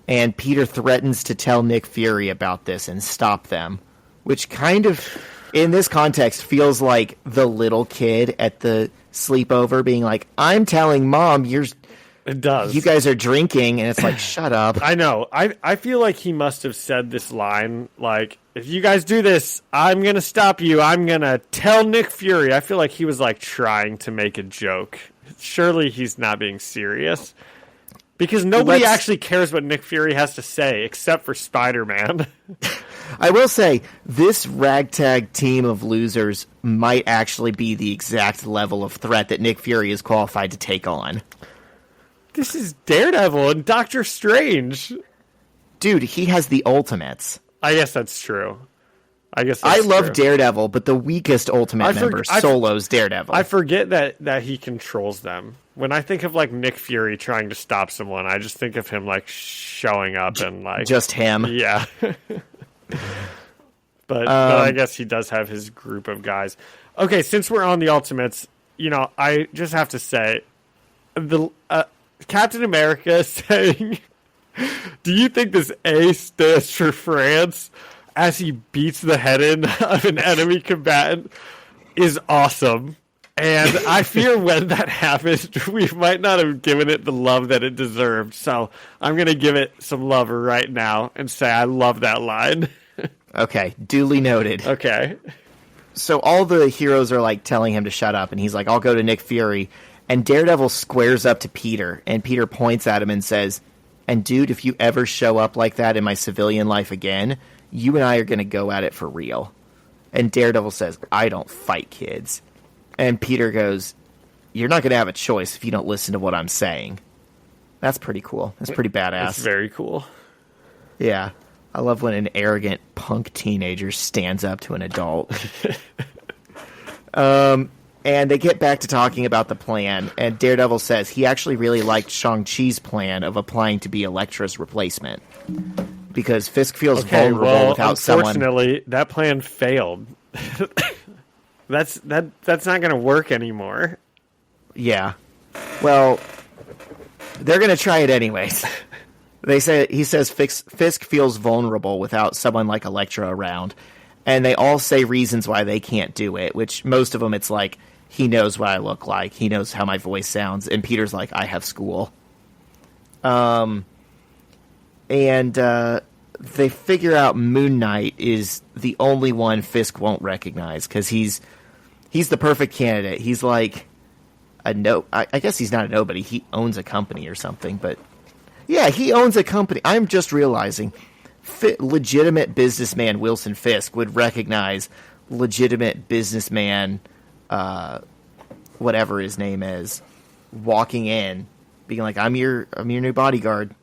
and Peter threatens to tell Nick Fury about this and stop them, which kind of, in this context, feels like the little kid at the sleepover being like, I'm telling Mom, It does. you guys are drinking, and it's like, shut up. I know. I feel like he must have said this line, like, if you guys do this, I'm going to stop you. I'm going to tell Nick Fury. I feel like he was, like, trying to make a joke. Surely he's not being serious. Because nobody actually cares what Nick Fury has to say, except for Spider-Man. I will say, this ragtag team of losers might actually be the exact level of threat that Nick Fury is qualified to take on. This is Daredevil and Doctor Strange. Dude, he has the ultimates. I guess that's true. I love Daredevil, but the weakest ultimate member, Solo's Daredevil. I forget that he controls them. When I think of, like, Nick Fury trying to stop someone, I just think of him, like, showing up and, like... Just him. Yeah. But I guess he does have his group of guys. Okay, since we're on the Ultimates, I just have to say... Captain America saying, do you think this A stands for France, as he beats the head in of an enemy combatant, is awesome. And I fear when that happens, we might not have given it the love that it deserved. So I'm going to give it some love right now and say I love that line. Okay, duly noted. Okay. So all the heroes are, like, telling him to shut up, and he's like, I'll go to Nick Fury. And Daredevil squares up to Peter, and Peter points at him and says, and dude, if you ever show up like that in my civilian life again, you and I are going to go at it for real. And Daredevil says, I don't fight kids. And Peter goes, you're not going to have a choice if you don't listen to what I'm saying. That's pretty cool. That's pretty badass. That's very cool. Yeah. I love when an arrogant punk teenager stands up to an adult. And they get back to talking about the plan, and Daredevil says he actually really liked Shang-Chi's plan of applying to be Elektra's replacement. Because Fisk feels vulnerable without someone... Unfortunately, that plan failed. That's not going to work anymore. Yeah. Well, they're going to try it anyways. He says Fisk feels vulnerable without someone like Elektra around. And they all say reasons why they can't do it, which most of them it's like, he knows what I look like. He knows how my voice sounds. And Peter's like, I have school. And they figure out Moon Knight is the only one Fisk won't recognize because he's the perfect candidate. He's like I guess he's not a nobody. He owns a company or something. But yeah, he owns a company. I'm just realizing legitimate businessman Wilson Fisk would recognize legitimate businessman whatever his name is. walking in, being like, "I'm your new bodyguard."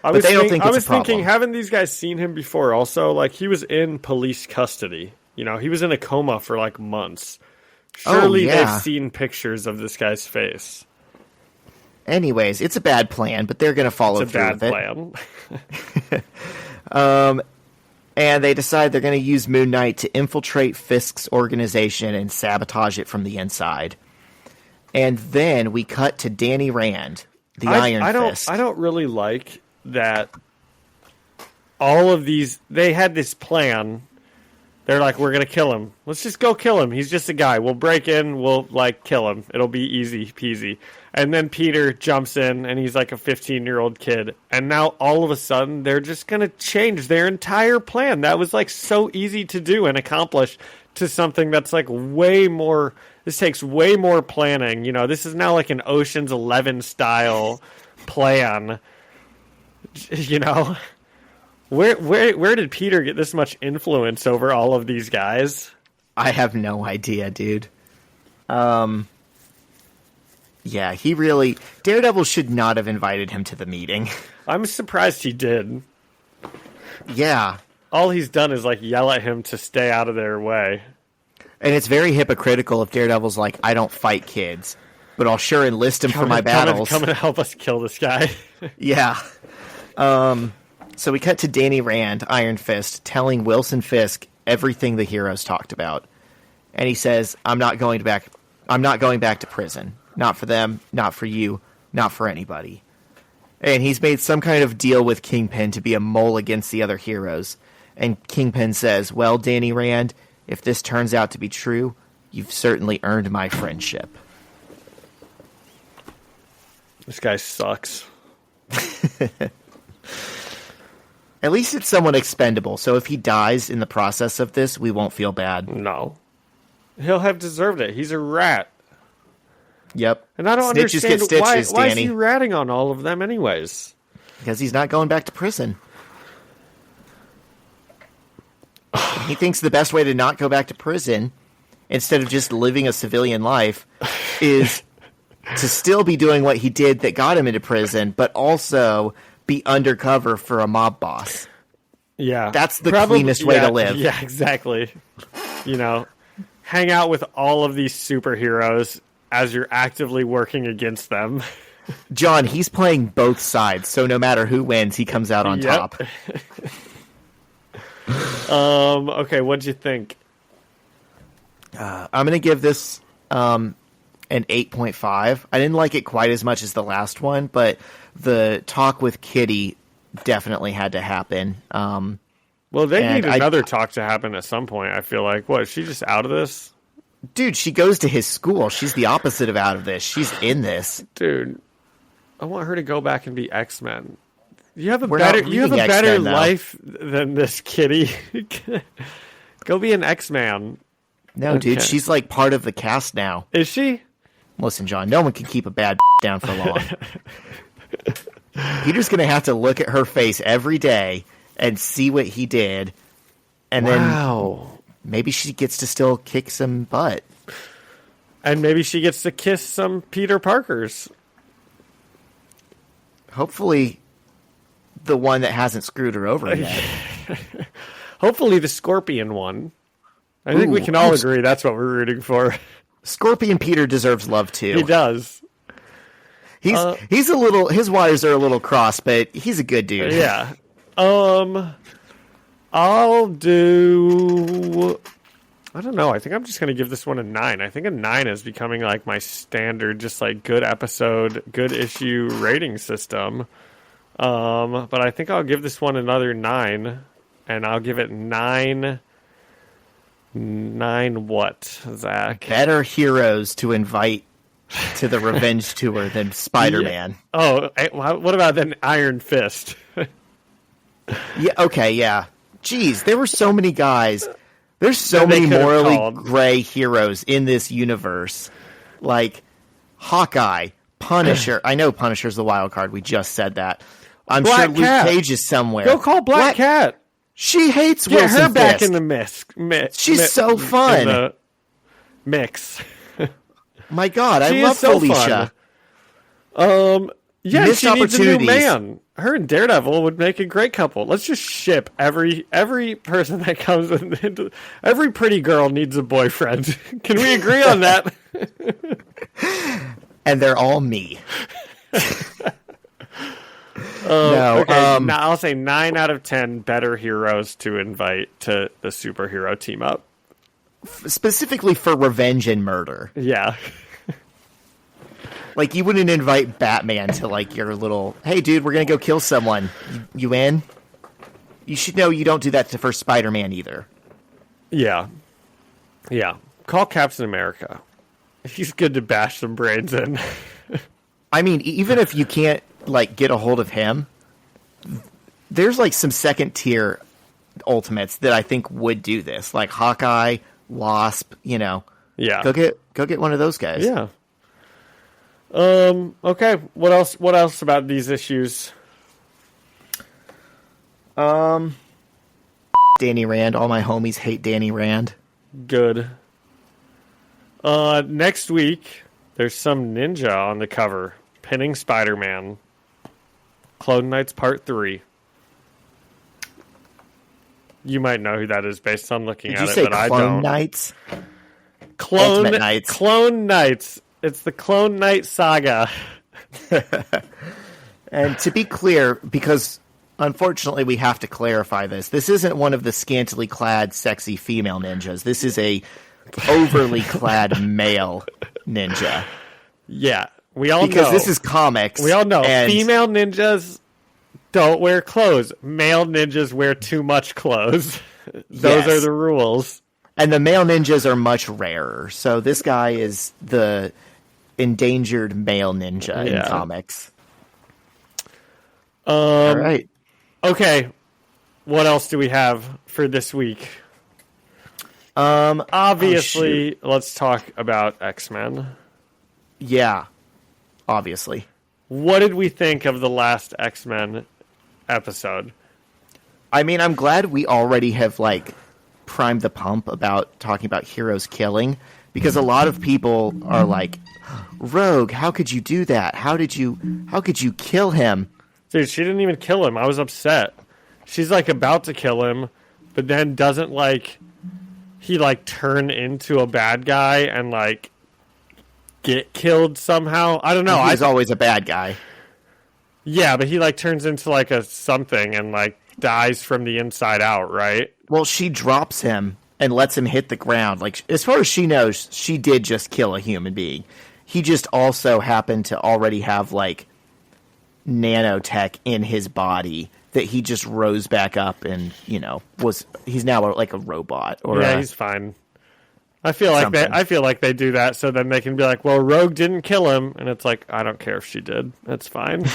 I But they don't think I it's was a problem. thinking, haven't these guys seen him before? Also, like he was in police custody. He was in a coma for like months. Surely yeah. they've seen pictures of this guy's face. Anyways, it's a bad plan, but they're going to follow It's a through bad with it. plan. And they decide they're going to use Moon Knight to infiltrate Fisk's organization and sabotage it from the inside. And then we cut to Danny Rand, the Iron Fist. I don't really like that all of these, they had this plan. They're like, we're going to kill him. Let's just go kill him. He's just a guy. We'll break in. We'll, kill him. It'll be easy peasy. And then Peter jumps in, and he's like a 15-year-old kid. And now, all of a sudden, they're just going to change their entire plan. That was, so easy to do and accomplish to something that's, way more... This takes way more planning. This is now, an Ocean's 11 style plan. Where did Peter get this much influence over all of these guys? I have no idea, dude. Yeah, he really... Daredevil should not have invited him to the meeting. I'm surprised he did. Yeah. All he's done is, yell at him to stay out of their way. And it's very hypocritical if Daredevil's like, I don't fight kids, but I'll sure enlist him for my battles. Come and help us kill this guy. Yeah. So we cut to Danny Rand, Iron Fist, telling Wilson Fisk everything the heroes talked about. And he says, I'm not going back to prison. Not for them, not for you, not for anybody. And he's made some kind of deal with Kingpin to be a mole against the other heroes. And Kingpin says, well, Danny Rand, if this turns out to be true, you've certainly earned my friendship. This guy sucks. At least it's someone expendable, so if he dies in the process of this, we won't feel bad. No. He'll have deserved it. He's a rat. Yep. And I don't Snitches understand get stitches, why is Danny. he ratting on all of them anyways? Because he's not going back to prison. He thinks the best way to not go back to prison, instead of just living a civilian life, is to still be doing what he did that got him into prison, but also be undercover for a mob boss. Yeah. That's the cleanest way to live. Yeah, exactly. Hang out with all of these superheroes as you're actively working against them. John, he's playing both sides, so no matter who wins, he comes out on top. Okay, what'd you think? I'm going to give this an 8.5. I didn't like it quite as much as the last one, but the talk with Kitty definitely had to happen. Well, they need another talk to happen at some point, I feel like. What, is she just out of this? Dude, she goes to his school. She's the opposite of out of this. She's in this. Dude, I want her to go back and be X-Men. You have a We're not better X-Men, though. life than this Kitty. Go be an X-Man. No, dude, she's like part of the cast now. Is she? Listen, John, no one can keep a bad down for long. Peter's going to have to look at her face every day and see what he did. And then maybe she gets to still kick some butt. And maybe she gets to kiss some Peter Parkers. Hopefully the one that hasn't screwed her over yet. Hopefully the Scorpion one. I think we can all agree that's what we're rooting for. Scorpion Peter deserves love too. He does. He's a little, his wires are a little crossed, but he's a good dude. Yeah. I'll do, I don't know. I think I'm just going to give this one a 9. I think a 9 is becoming like my standard, just like good episode, good issue rating system. But I think I'll give this one another 9, and I'll give it 9 what, Zach? Better heroes to invite to the revenge tour than Spider-Man. Yeah. Oh, what about then Iron Fist? Yeah, okay, yeah. Jeez, there were so many guys. There's so That they many could have morally called. gray heroes in this universe. Like Hawkeye, Punisher. I know Punisher's the wild card. We just said that. I'm Black sure Cat. Luke Cage is somewhere. Go call Black Cat. She hates Get Wilson her back Fisk. in the mix. She's so fun. In the mix. My God, I She love is so Felicia. fun. Yeah, Missed she needs a new opportunities. man. Her and Daredevil would make a great couple. Let's just ship every person that comes into every pretty girl needs a boyfriend. Can we agree on that? And they're all me. Okay, now I'll say 9 out of 10 better heroes to invite to the superhero team up. Specifically for revenge and murder. Yeah. Like, you wouldn't invite Batman to, like, your little, hey, dude, we're going to go kill someone. You in? You should know you don't do that for Spider-Man either. Yeah. Yeah. Call Captain America. He's good to bash some brains in. I mean, even if you can't, like, get a hold of him, there's, like, some second-tier Ultimates that I think would do this. Like Hawkeye, Wasp, you know. Yeah. Go get one of those guys. Yeah. Okay. What else about these issues? Danny Rand. All my homies hate Danny Rand. Good. Next week, there's some ninja on the cover pinning Spider-Man. Clone Knights Part 3. You might know who that is based on looking Did at you it, say but I Clone don't. Knights? Clone Knights. Clone Knights. It's the Clone Knight Saga. And to be clear, because unfortunately we have to clarify this isn't one of the scantily clad, sexy female ninjas. This is a overly clad male ninja. Yeah, we all know. Because this is comics. We all know. And Female ninjas don't wear clothes. Male ninjas wear too much clothes. Those Yes. are the rules. And the male ninjas are much rarer. So this guy is the endangered male ninja in comics. All right. Okay. What else do we have for this week? Obviously, let's talk about X-Men. Yeah. Obviously. What did we think of the last X-Men episode? I mean, I'm glad we already have, like, primed the pump about talking about heroes killing, because a lot of people are like, Rogue, how could you do that? How could you kill him? Dude, she didn't even kill him. I was upset. She's, like, about to kill him, but then doesn't, like, he, like, turn into a bad guy and, like, get killed somehow? I don't know. He's always a bad guy. Yeah, but he, like, turns into, like, a something and, like, dies from the inside out, right? Well, she drops him and lets him hit the ground. Like, as far as she knows, she did just kill a human being. He just also happened to already have, like, nanotech in his body that he just rose back up and, you know, he's now like a robot. Or yeah, he's fine. I feel like they do that so then they can be like, well, Rogue didn't kill him, and it's like, I don't care if she did. That's fine.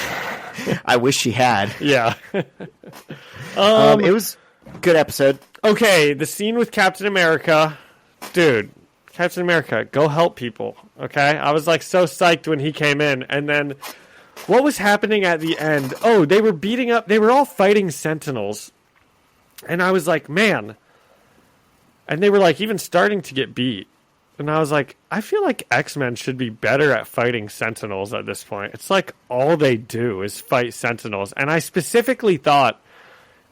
I wish she had. Yeah. It was a good episode. Okay, the scene with Captain America. Dude, Captain America, go help people, okay? I was, like, so psyched when he came in, and then what was happening at the end? Oh, they were all fighting Sentinels, and I was like, man. And they were, like, even starting to get beat. And I was like, I feel like X-Men should be better at fighting Sentinels at this point. It's like all they do is fight Sentinels. And I specifically thought,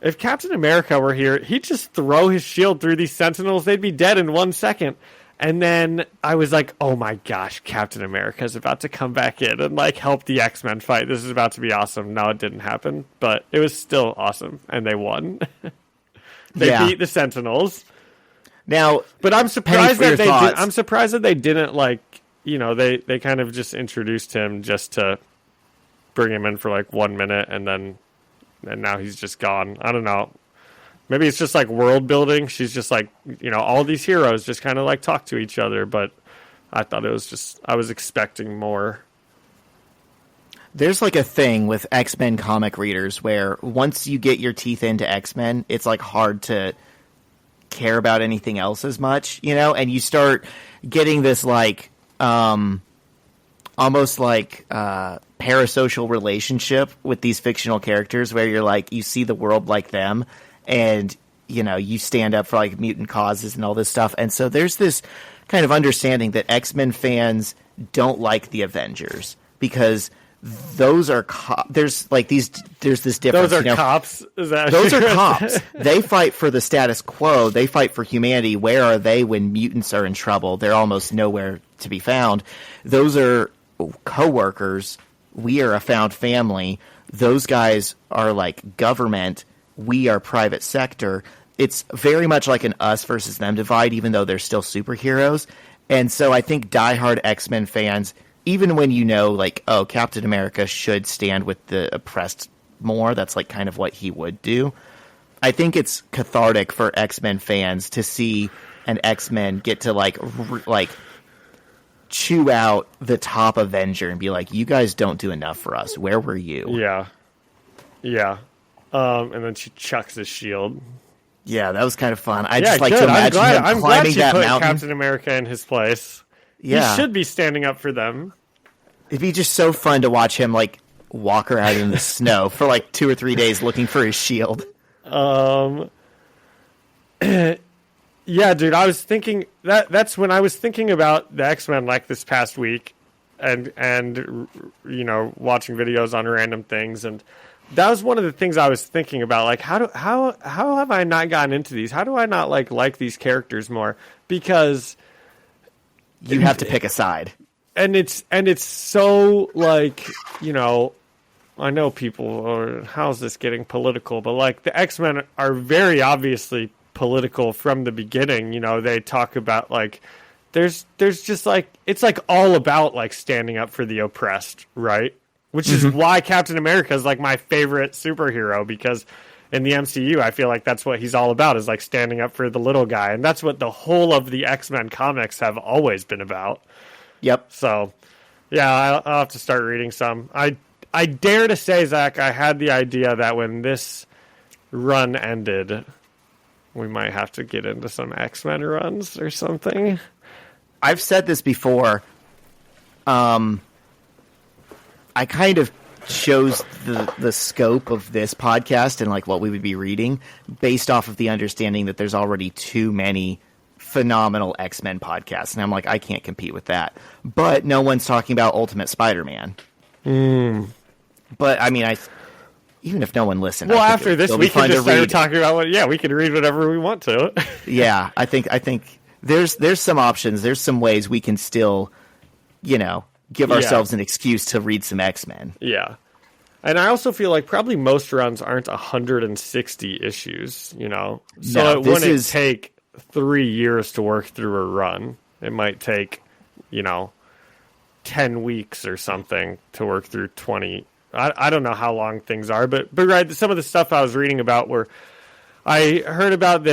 if Captain America were here, he'd just throw his shield through these Sentinels. They'd be dead in 1 second. And then I was like, oh my gosh, Captain America's about to come back in and, like, help the X-Men fight. This is about to be awesome. No, it didn't happen. But it was still awesome. And they won. They beat the Sentinels. Now, but I'm surprised that I'm surprised that they didn't, like, you know, they kind of just introduced him just to bring him in for like 1 minute and now he's just gone. I don't know. Maybe it's just like world building. She's just like, you know, all these heroes just kind of like talk to each other, but I thought I was expecting more. There's like a thing with X-Men comic readers where once you get your teeth into X-Men, it's like hard to care about anything else as much, you know, and you start getting this like almost like parasocial relationship with these fictional characters where you're like, you see the world like them and, you know, you stand up for like mutant causes and all this stuff. And so there's this kind of understanding that X-Men fans don't like the Avengers because those are there's this difference. Those are cops. Is that those are cops. They fight for the status quo. They fight for humanity. Where are they when mutants are in trouble? They're almost nowhere to be found. Those are coworkers. We are a found family. Those guys are like government. We are private sector. It's very much like an us versus them divide, even though they're still superheroes. And so I think diehard X-Men fans, even when you know, like, oh, Captain America should stand with the oppressed more, that's like kind of what he would do. I think it's cathartic for X-Men fans to see an X-Men get to like chew out the top Avenger and be like, you guys don't do enough for us. Where were you? Yeah. And then she chucks his shield. Yeah, that was kind of fun. I just like good. to imagine him climbing that put mountain. Captain America in his place. Yeah. He should be standing up for them. It'd be just so fun to watch him like walk around in the snow for like 2 or 3 days looking for his shield. Yeah, dude, I was thinking that's when I was thinking about the X-Men like this past week and you know, watching videos on random things, and that was one of the things I was thinking about, like how have I not gotten into these? How do I not like these characters more? Because you have to pick a side. And it's so, like, you know, I know people are, how's this getting political? But like the X-Men are very obviously political from the beginning. You know, they talk about like there's just like it's like all about like standing up for the oppressed, right? Which is why Captain America is like my favorite superhero, because in the MCU I feel like that's what he's all about, is like standing up for the little guy, and that's what the whole of the X-Men comics have always been about. Yep. So, yeah, I'll have to start reading some. I dare to say, Zach, I had the idea that when this run ended, we might have to get into some X-Men runs or something. I've said this before. I kind of chose the scope of this podcast and like what we would be reading based off of the understanding that there's already too many phenomenal X-Men podcasts, and I'm like, I can't compete with that. But no one's talking about Ultimate Spider-Man. But I mean, even if no one listened, well, after this, we can just start talking about what. Yeah, we can read whatever we want to. Yeah, I think there's some options. There's some ways we can still, you know, give ourselves an excuse to read some X-Men. Yeah. And I also feel like probably most runs aren't 160 issues, you know? So no, it wouldn't take 3 years to work through a run. It might take, you know, 10 weeks or something to work through 20. I don't know how long things are, but right, some of the stuff I was reading about were, I heard about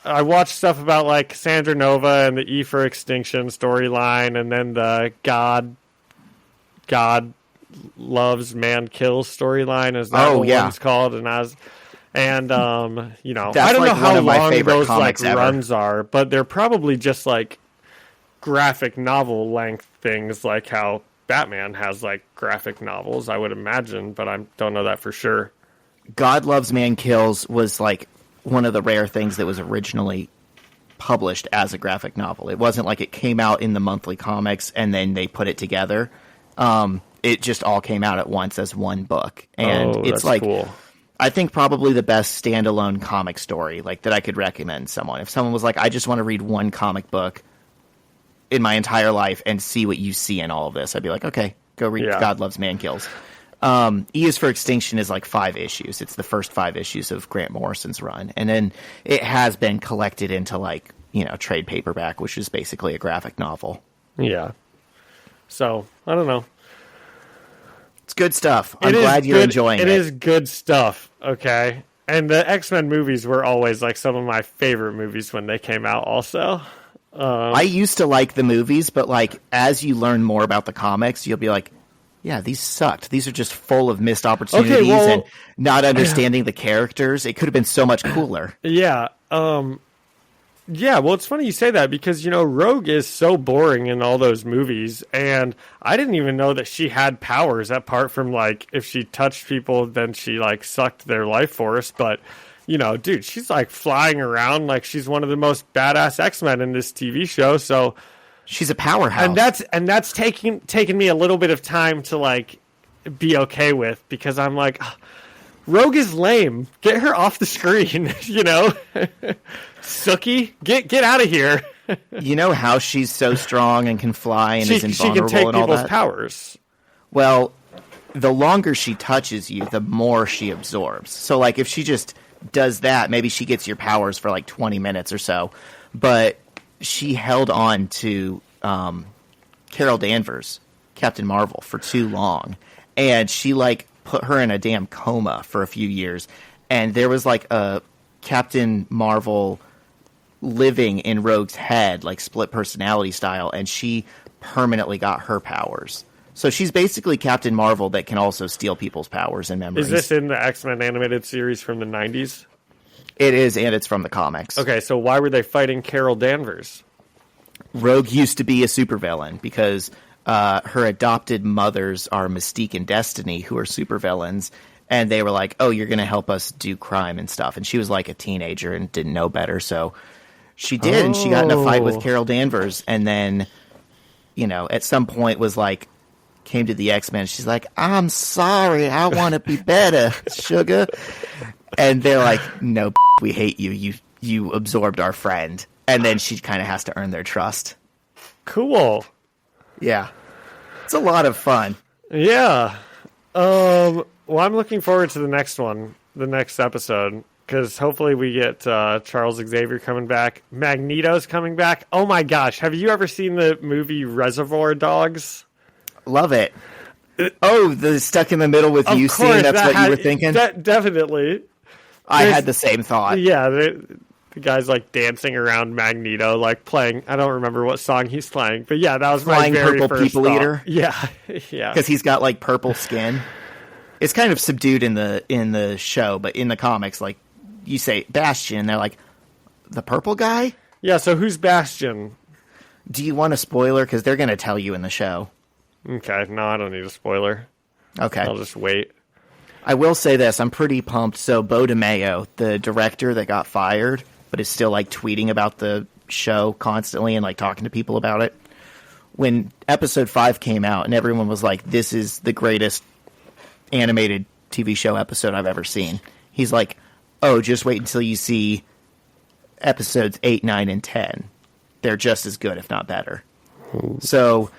I watched stuff about like Cassandra Nova and the E for Extinction storyline, and then the God Loves Man Kills storyline, is that what one's called? And you know, that's I don't like know how long those like ever. runs are, but they're probably just like graphic novel length things, like how Batman has like graphic novels, I would imagine, but I don't know that for sure. God Loves Man Kills was like one of the rare things that was originally published as a graphic novel. It wasn't like it came out in the monthly comics and then they put it together. It just all came out at once as one book, and it's like cool. I think probably the best standalone comic story like that I could recommend someone. If someone was like, I just want to read one comic book in my entire life and see what you see in all of this, I'd be like, okay, go read God Loves Man Kills. E is for Extinction is like 5 issues. It's the first 5 issues of Grant Morrison's run, and then it has been collected into like, you know, trade paperback, which is basically a graphic novel. Yeah. So I don't know. It's good stuff. I'm glad you're enjoying it. It is good stuff, okay? And the X-Men movies were always like some of my favorite movies when they came out also. I used to like the movies, but like as you learn more about the comics, you'll be like, yeah, these sucked. These are just full of missed opportunities and not understanding the characters. It could have been so much cooler. Yeah. Yeah, well, it's funny you say that because, you know, Rogue is so boring in all those movies, and I didn't even know that she had powers apart from, like, if she touched people, then she, like, sucked their life force. But, you know, dude, she's, like, flying around like she's one of the most badass X-Men in this TV show, so... She's a powerhouse. And that's taken me a little bit of time to, like, be okay with, because I'm like, Rogue is lame. Get her off the screen, you know? Suki, get out of here. You know how she's so strong and can fly and is invulnerable she can take and all people's that? powers. Well, the longer she touches you, the more she absorbs. So, like, if she just does that, maybe she gets your powers for, like, 20 minutes or so. But she held on to Carol Danvers, Captain Marvel, for too long. And she, like, put her in a damn coma for a few years. And there was, like, a Captain Marvel living in Rogue's head, like, split personality style. And she permanently got her powers. So she's basically Captain Marvel that can also steal people's powers and memories. Is this in the X-Men animated series from the 90s? It is, and it's from the comics. Okay, so why were they fighting Carol Danvers? Rogue used to be a supervillain because her adopted mothers are Mystique and Destiny, who are supervillains, and they were like, oh, you're going to help us do crime and stuff. And she was like a teenager and didn't know better, so she did, and she got in a fight with Carol Danvers, and then, you know, at some point was like, came to the X-Men, she's like, I'm sorry, I want to be better, sugar. And they're like, no, we hate you. You absorbed our friend. And then she kind of has to earn their trust. Cool. Yeah. It's a lot of fun. Yeah. Well, I'm looking forward to the next one, the next episode, because hopefully we get Charles Xavier coming back. Magneto's coming back. Oh my gosh. Have you ever seen the movie Reservoir Dogs? Love it. Oh, the stuck in the middle with you scene. That's what you were thinking? Definitely. I had the same thought. Yeah, the guy's like dancing around Magneto, like playing. I don't remember what song he's playing, but yeah, that was Flying my very purple first people thought. eater. Yeah, yeah. Because he's got like purple skin. It's kind of subdued in the show, but in the comics, like you say Bastion, they're like the purple guy. Yeah. So who's Bastion? Do you want a spoiler? Because they're going to tell you in the show. Okay, no, I don't need a spoiler. Okay, I'll just wait. I will say this: I'm pretty pumped. So Bo DeMayo, the director that got fired, but is still like tweeting about the show constantly and like talking to people about it. When episode 5 came out, and everyone was like, "This is the greatest animated TV show episode I've ever seen," he's like, "Oh, just wait until you see episodes 8, 9, and 10. They're just as good, if not better." So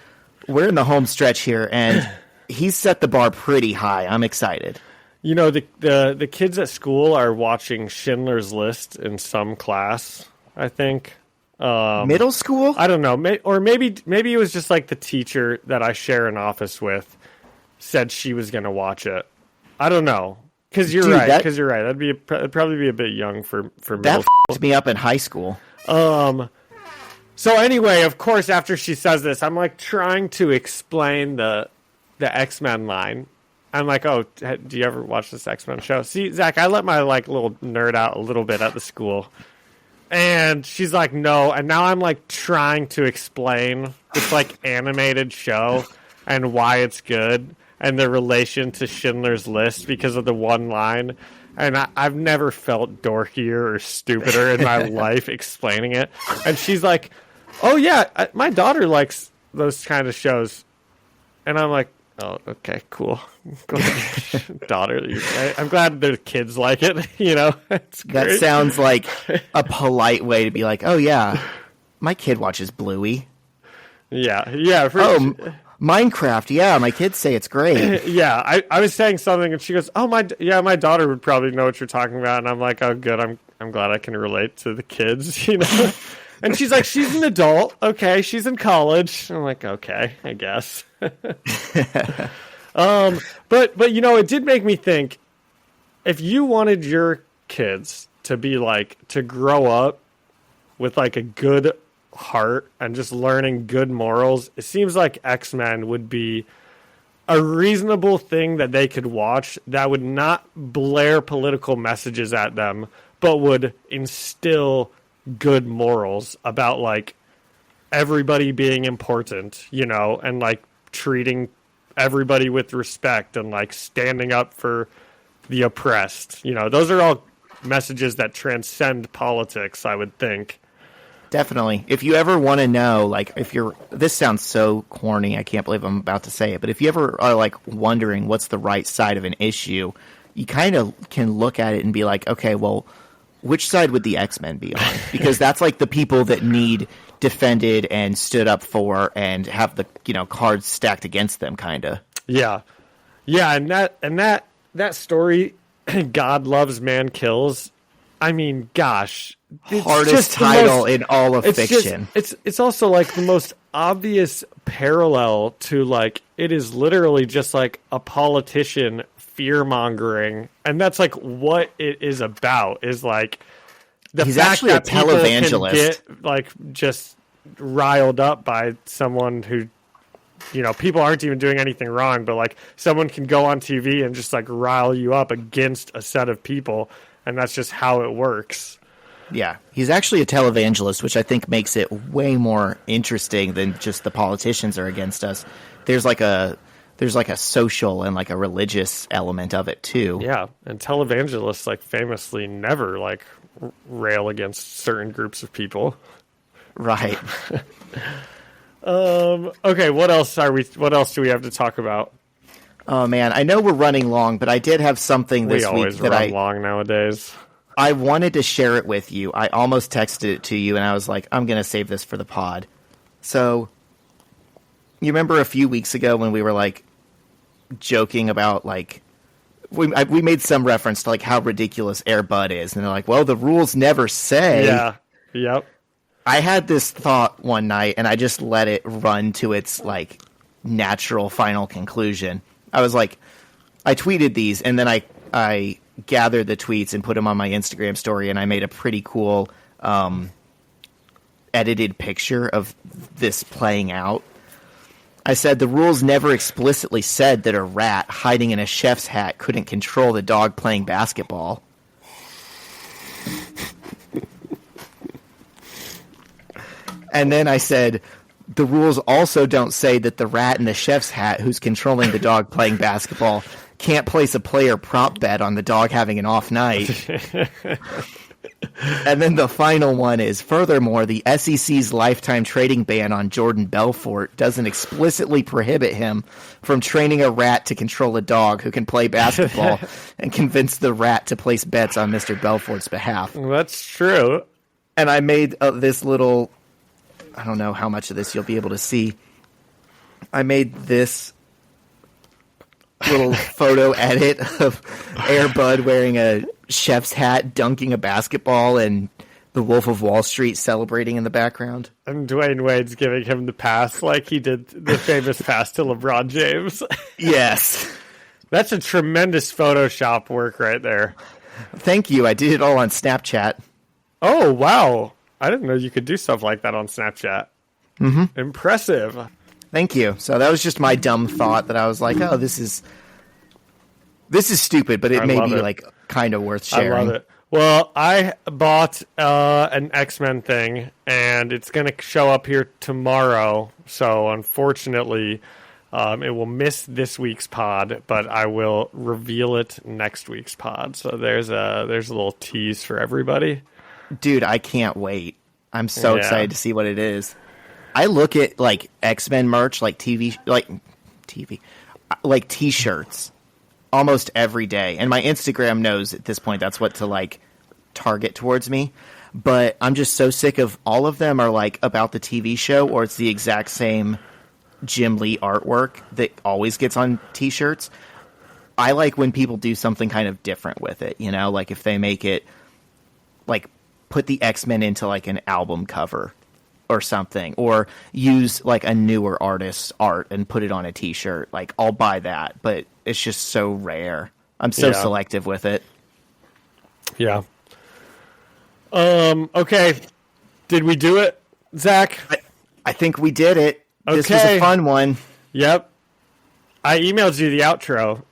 we're in the home stretch here, and he's set the bar pretty high. I'm excited. You know, the kids at school are watching Schindler's List in some class, I think. Middle school? I don't know. Maybe it was just like the teacher that I share an office with said she was going to watch it. I don't know. Because you're right. It'd probably be a bit young for middle that school. That me up in high school. So anyway, of course, after she says this, I'm like trying to explain the X-Men line. I'm like, oh, do you ever watch this X-Men show? See, Zach, I let my like little nerd out a little bit at the school. And she's like, no. And now I'm like trying to explain this like animated show and why it's good and the relation to Schindler's List because of the one line. And I've never felt dorkier or stupider in my life explaining it. And she's like, oh, yeah, my daughter likes those kind of shows. And I'm like, oh, okay, cool. Daughter, I'm glad their kids like it. You know, it's great. That sounds like a polite way to be like, oh, yeah, my kid watches Bluey. Yeah. Minecraft, yeah, my kids say it's great. Yeah, I was saying something, and she goes, "Oh my daughter would probably know what you're talking about." And I'm like, "Oh, good. I'm glad I can relate to the kids, you know." And she's like, "She's an adult, okay? She's in college." I'm like, "Okay, I guess." But you know, it did make me think. If you wanted your kids to be like to grow up with like a good heart and just learning good morals, it seems like X-Men would be a reasonable thing that they could watch that would not blare political messages at them, but would instill good morals about like everybody being important, you know, and like treating everybody with respect and like standing up for the oppressed. You know, those are all messages that transcend politics, I would think. Definitely. If you ever want to know, like, this sounds so corny, I can't believe I'm about to say it, but if you ever are, like, wondering what's the right side of an issue, you kind of can look at it and be like, okay, well, which side would the X-Men be on? Because that's, like, the people that need defended and stood up for and have the, cards stacked against them, kind of. Yeah. Yeah, and that story, God Loves, Man Kills, I mean, gosh, it's hardest title in all of fiction. It's also like the most obvious parallel to, like, it is literally just like a politician fear mongering, and that's like what it is about. Is like he's actually a televangelist, get, like, just riled up by someone who, people aren't even doing anything wrong, but like someone can go on TV and just like rile you up against a set of people. And that's just how it works. Yeah, he's actually a televangelist, which I think makes it way more interesting than just the politicians are against us. There's like a social and like a religious element of it too. Yeah, and televangelists like famously never like rail against certain groups of people. Right. Okay, what else do we have to talk about? Oh man, I know we're running long, but I did have something this week that we always run long nowadays. I wanted to share it with you. I almost texted it to you, and I was like, I'm going to save this for the pod. So, you remember a few weeks ago when we were like joking about like we made some reference to like how ridiculous Air Bud is, and they're like, well, the rules never say. Yeah. Yep. I had this thought one night, and I just let it run to its like natural final conclusion. I was like, I tweeted these, and then I gathered the tweets and put them on my Instagram story, and I made a pretty cool edited picture of this playing out. I said, the rules never explicitly said that a rat hiding in a chef's hat couldn't control the dog playing basketball. And then I said, the rules also don't say that the rat in the chef's hat who's controlling the dog playing basketball can't place a player prop bet on the dog having an off night. And then the final one is, furthermore, the SEC's lifetime trading ban on Jordan Belfort doesn't explicitly prohibit him from training a rat to control a dog who can play basketball and convince the rat to place bets on Mr. Belfort's behalf. That's true. And I made this little... I don't know how much of this you'll be able to see. I made this little photo edit of Air Bud wearing a chef's hat, dunking a basketball, and the Wolf of Wall Street celebrating in the background. And Dwayne Wade's giving him the pass like he did the famous pass to LeBron James. Yes. That's a tremendous Photoshop work right there. Thank you. I did it all on Snapchat. Oh, wow. I didn't know you could do stuff like that on Snapchat. Mm-hmm. Impressive. Thank you. So that was just my dumb thought that I was like, oh, this is stupid, but it may be like kind of worth sharing. I love it. Well, I bought an X-Men thing, and it's going to show up here tomorrow. So unfortunately, it will miss this week's pod, but I will reveal it next week's pod. So there's a little tease for everybody. Dude, I can't wait. I'm so excited to see what it is. I look at like X-Men merch, like T-shirts almost every day. And my Instagram knows at this point that's what to like target towards me. But I'm just so sick of all of them are like about the TV show, or it's the exact same Jim Lee artwork that always gets on T-shirts. I like when people do something kind of different with it, you know, like if they make it like put the X-Men into like an album cover or something, or use like a newer artist's art and put it on a T-shirt. Like I'll buy that, but it's just so rare. I'm so selective with it. Yeah. Okay. Did we do it, Zach? I think we did it. Okay. This was a fun one. Yep. I emailed you the outro.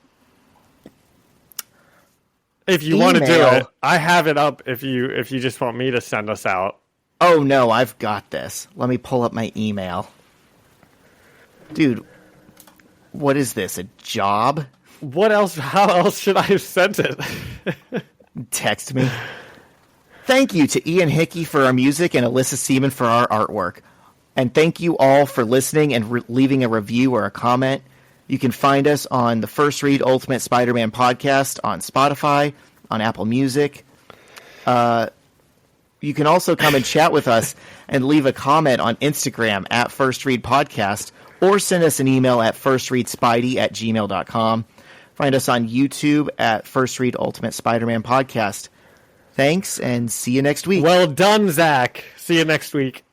If you want to do it, I have it up if you just want me to send us out. Oh, no, I've got this. Let me pull up my email. Dude, what is this, a job? What else? How else should I have sent it? Text me. thank you to Ian Hickey for our music and Alyssa Seaman for our artwork. And thank you all for listening and leaving a review or a comment. You can find us on the First Read Ultimate Spider-Man podcast on Spotify, on Apple Music. You can also come and chat with us and leave a comment on Instagram at First Read Podcast, or send us an email at firstreadspidey@gmail.com. Find us on YouTube at First Read Ultimate Spider-Man Podcast. Thanks, and see you next week. Well done, Zach. See you next week.